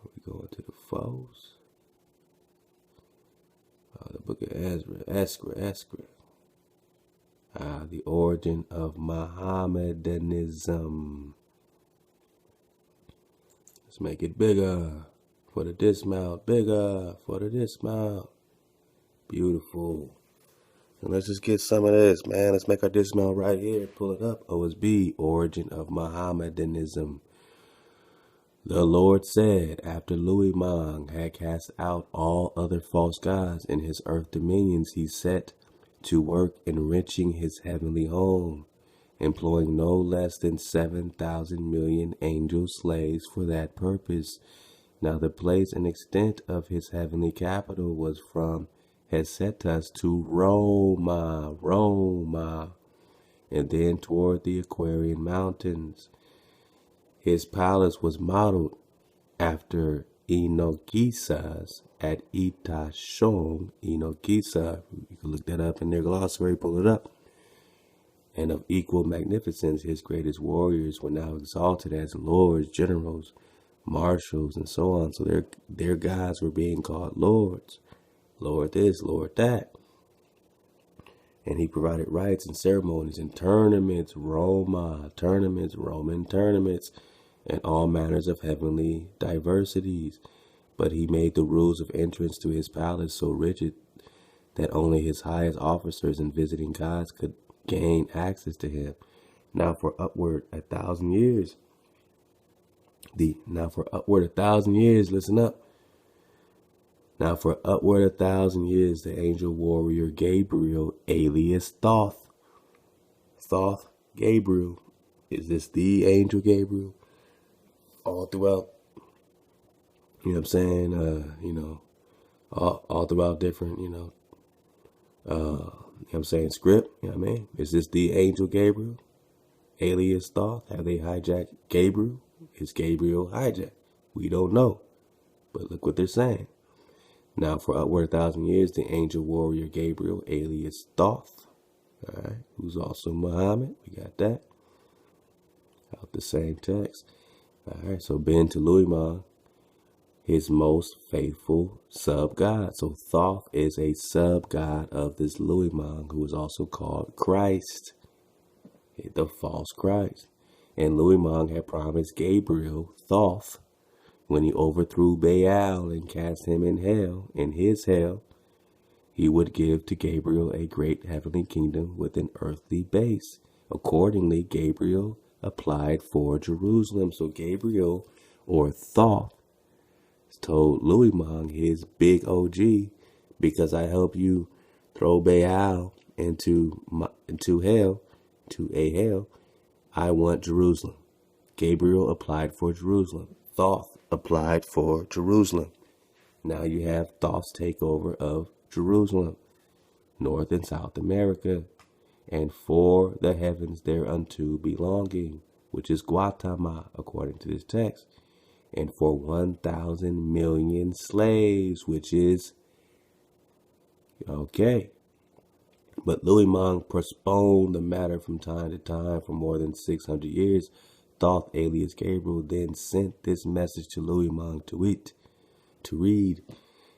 We going to the foes. The book of Esra. The origin of Mohammedanism. Let's make it bigger for the dismount. Bigger for the dismount. Beautiful. And let's just get some of this, man. Let's make our dismount right here. Pull it up. OSB, origin of Mohammedanism. The Lord said, after Louis Mang had cast out all other false gods in his earth dominions, he set to work enriching his heavenly home, employing no less than 7,000 million angel slaves for that purpose. Now the place and extent of his heavenly capital was from Hesetas to Roma, and then toward the Aquarian Mountains. His palace was modeled after Enogisas at Itashon. Enogisa, you can look that up in their glossary, pull it up. And of equal magnificence, his greatest warriors were now exalted as lords, generals, marshals, and so on. So their gods were being called lords. Lord this, Lord that. And he provided rites and ceremonies and tournaments, Roman tournaments, and all manners of heavenly diversities. But he made the rules of entrance to his palace so rigid that only his highest officers and visiting gods could gain access to him. Now for upward 1,000 years, listen up. Now for upward 1,000 years, the angel warrior Gabriel, alias Thoth Gabriel, is this the angel Gabriel? All throughout, you know what I'm saying, all throughout different, script, you know what I mean? Is this the angel Gabriel, alias Thoth? Have they hijacked Gabriel? Is Gabriel hijacked? We don't know, but look what they're saying. Now for upward 1,000 years, the angel warrior Gabriel, alias Thoth, all right, who's also Muhammad, we got that, out the same text. All right, so been to Louis Mang, his most faithful sub-god. So Thoth is a sub-god of this Louis Mang, who is also called Christ, the false Christ. And Louis Mang had promised Gabriel, Thoth, when he overthrew Baal and cast him in his hell, he would give to Gabriel a great heavenly kingdom with an earthly base. Accordingly, Gabriel applied for Jerusalem. So Gabriel, or Thoth, told Louis Mang, his big OG, because I help you throw Baal into hell, I want Jerusalem. Gabriel applied for Jerusalem. Thoth applied for Jerusalem. Now you have Thoth's takeover of Jerusalem, North and South America, and for the heavens thereunto belonging, which is Guatemala, according to this text, and for 1,000 million slaves, which is okay. But Louis Mang postponed the matter from time to time for more than 600 years. Thoth, alias Gabriel, then sent this message to Louis Mang to read.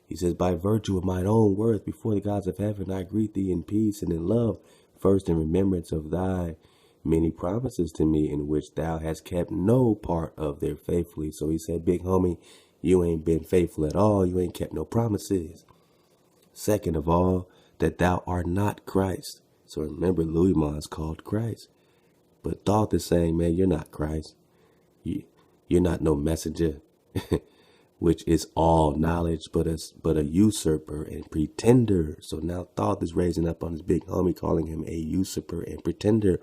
He says, by virtue of mine own worth before the gods of heaven, I greet thee in peace and in love, first in remembrance of thy many promises to me, in which thou hast kept no part of their faithfully. So he said, big homie, you ain't been faithful at all. You ain't kept no promises. Second of all, that thou art not Christ. So remember, Louis Mons called Christ. But Thoth is saying, man, you're not Christ. You're not no messenger, which is all knowledge, but a usurper and pretender. So now Thoth is raising up on his big homie, calling him a usurper and pretender.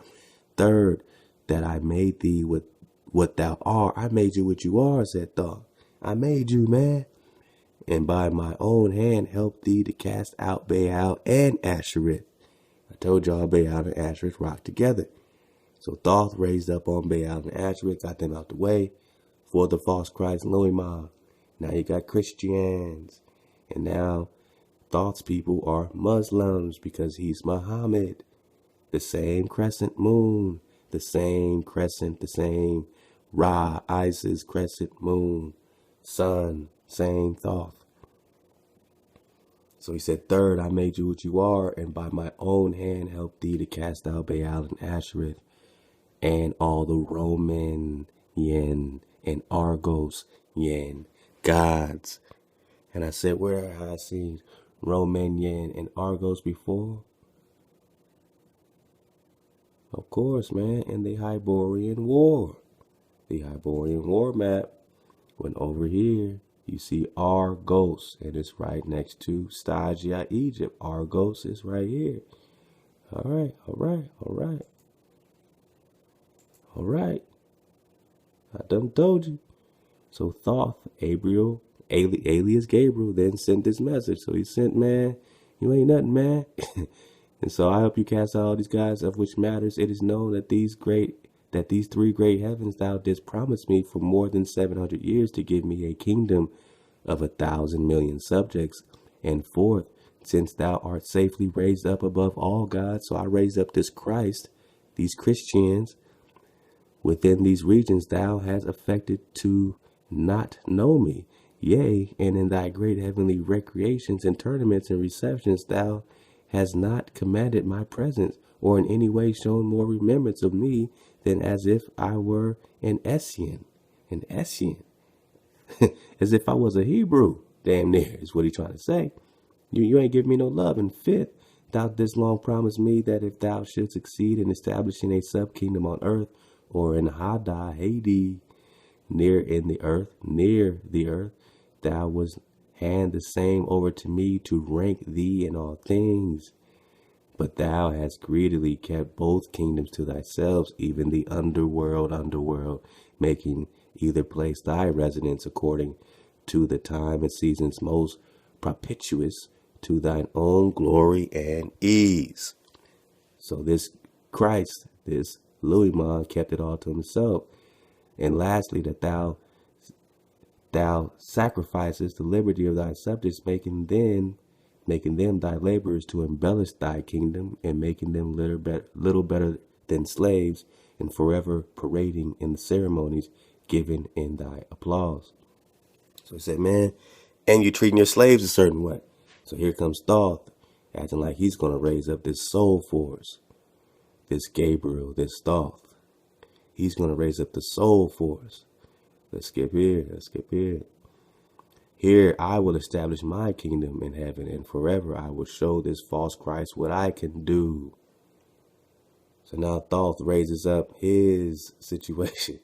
Third, that I made thee with what thou art. I made you what you are, said Thoth. I made you, man. And by my own hand helped thee to cast out Baal and Ashereth. I told y'all Baal and Ashereth rock together. So Thoth raised up on Baal and Ashereth, got them out the way for the false Christ Louis Mons. Now you got Christians. And now Thoth's people are Muslims because he's Mahomet. The same crescent moon, the same crescent, the same Ra, Isis, crescent moon, sun, same Thoth. So he said, third, I made you what you are, and by my own hand helped thee to cast out Baal and Ashereth, and all the Roman yen and Argos yen gods. And I said, where have I seen Roman yen and Argos before? Of course, man, in the Hyborian War. The Hyborian War map. When over here, you see Argos, and it's right next to Stagia, Egypt. Argos is right here. All right. I done told you. So Thoth, alias Gabriel, then sent this message. So he sent, man, you ain't nothing, man. And so I help you cast out all these guys, of which matters it is known that these three great heavens thou didst promise me for more than 700 years to give me a kingdom of 1,000 million subjects. And fourth, since thou art safely raised up above all gods, so I raised up this Christ, these Christians, within these regions thou hast affected to not know me. Yea, and in thy great heavenly recreations and tournaments and receptions thou hast not commanded my presence, or in any way shown more remembrance of me than as if I were an Essien. As if I was a Hebrew, damn near, is what he's trying to say. You ain't give me no love. And fifth, thou didst long promise me that if thou shouldst succeed in establishing a sub-kingdom on earth, or in Hades, near the earth, thou wouldst hand the same over to me to rank thee in all things. But thou hast greedily kept both kingdoms to thyself, even the underworld, making either place thy residence according to the time and seasons most propitious to thine own glory and ease. So this Christ, this Louis Mons, kept it all to himself. And lastly, that thou sacrificest the liberty of thy subjects, making them thy laborers to embellish thy kingdom, and making them little better than slaves, and forever parading in the ceremonies given in thy applause. So he said, man, and you're treating your slaves a certain way. So here comes Thoth, acting like he's going to raise up this soul force, this Gabriel, this Thoth. He's going to raise up the soul force. Let's skip here. Here I will establish my kingdom in heaven, and forever I will show this false Christ what I can do. So now Thoth raises up his situation.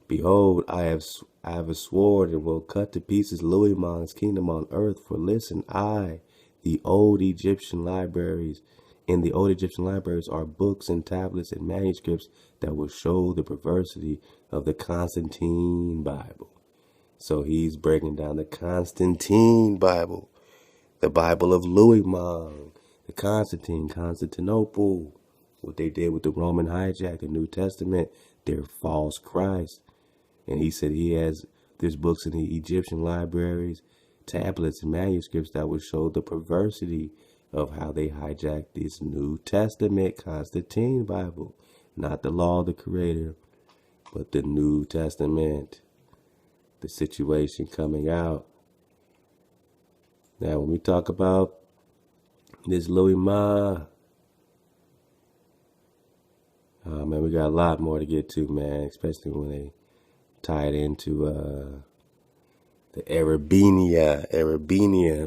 Behold, I have a sword, and will cut to pieces Louis Mons' kingdom on earth. For listen, in the old Egyptian libraries are books and tablets and manuscripts that will show the perversity of the Constantine Bible. So he's breaking down the Constantine Bible, the Bible of Louis Mons, the Constantinople, what they did with the Roman hijack, the New Testament, their false Christ. And he said there's books in the Egyptian libraries, tablets and manuscripts that will show the perversity of how they hijacked this New Testament Constantine Bible. Not the law of the Creator, but the New Testament. The situation coming out. Now, when we talk about this Louis Mons, man, we got a lot more to get to, man, especially when they tie it into The Arabenia.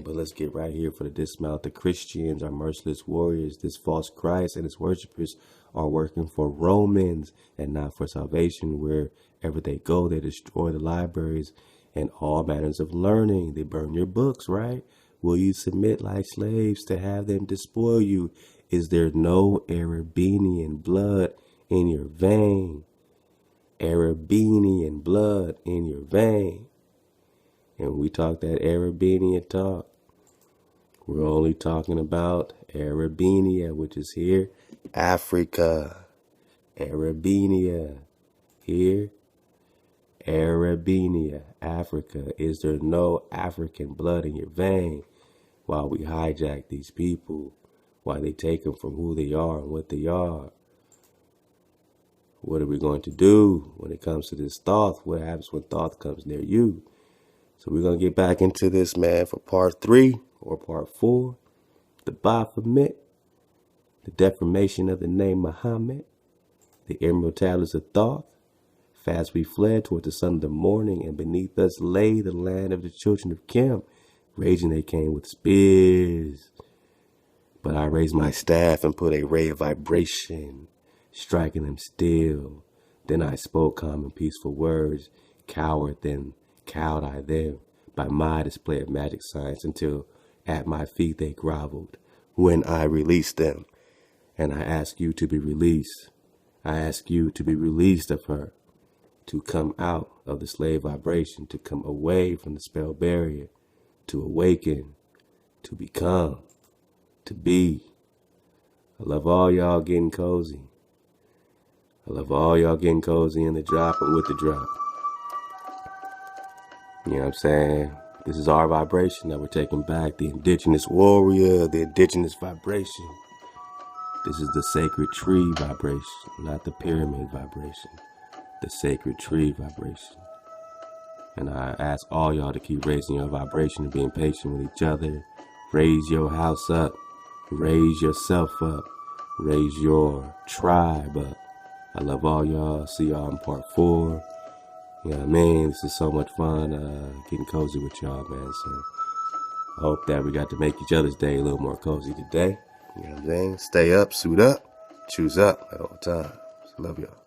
But let's get right here for the dismount. The Christians are merciless warriors. This false Christ and his worshippers are working for Romans and not for salvation. Wherever they go, they destroy the libraries and all manners of learning. They burn your books, right? Will you submit like slaves to have them despoil you? Is there no Arabenian blood in your vein? Arabenian blood in your vein. And when we talk that Arabenian talk, we're only talking about Arabenia, which is here, Africa. Arabenia, here, Arabenia, Africa. Is there no African blood in your vein? While we hijack these people, while they take them from who they are and what they are. What are we going to do when it comes to this thought? What happens when thought comes near you? So we're going to get back into this, man, for part 3 or part 4. The Baphomet, the deformation of the name Mahomet, the emerald tablets of thought. Fast we fled toward the sun of the morning, and beneath us lay the land of the children of Kim. Raging they came with spears. But I raised my staff and put a ray of vibration, striking them still. Then I spoke calm and peaceful words. Cowed I them by my display of magic science, until at my feet they groveled when I released them. And I ask you to be released. I ask you to be released of her, to come out of the slave vibration, to come away from the spell barrier, to awaken, to become, to be. I love all y'all getting cozy. I love all y'all getting cozy in the drop and with the drop. You know what I'm saying? This is our vibration that we're taking back. The indigenous warrior, the indigenous vibration. This is the sacred tree vibration, not the pyramid vibration. The sacred tree vibration. And I ask all y'all to keep raising your vibration and being patient with each other. Raise your house up. Raise yourself up. Raise your tribe up. I love all y'all. See y'all in part 4. You know what I mean? This is so much fun getting cozy with y'all, man. So I hope that we got to make each other's day a little more cozy today. You know what I'm saying? Stay up, suit up, choose up at all times. Love y'all.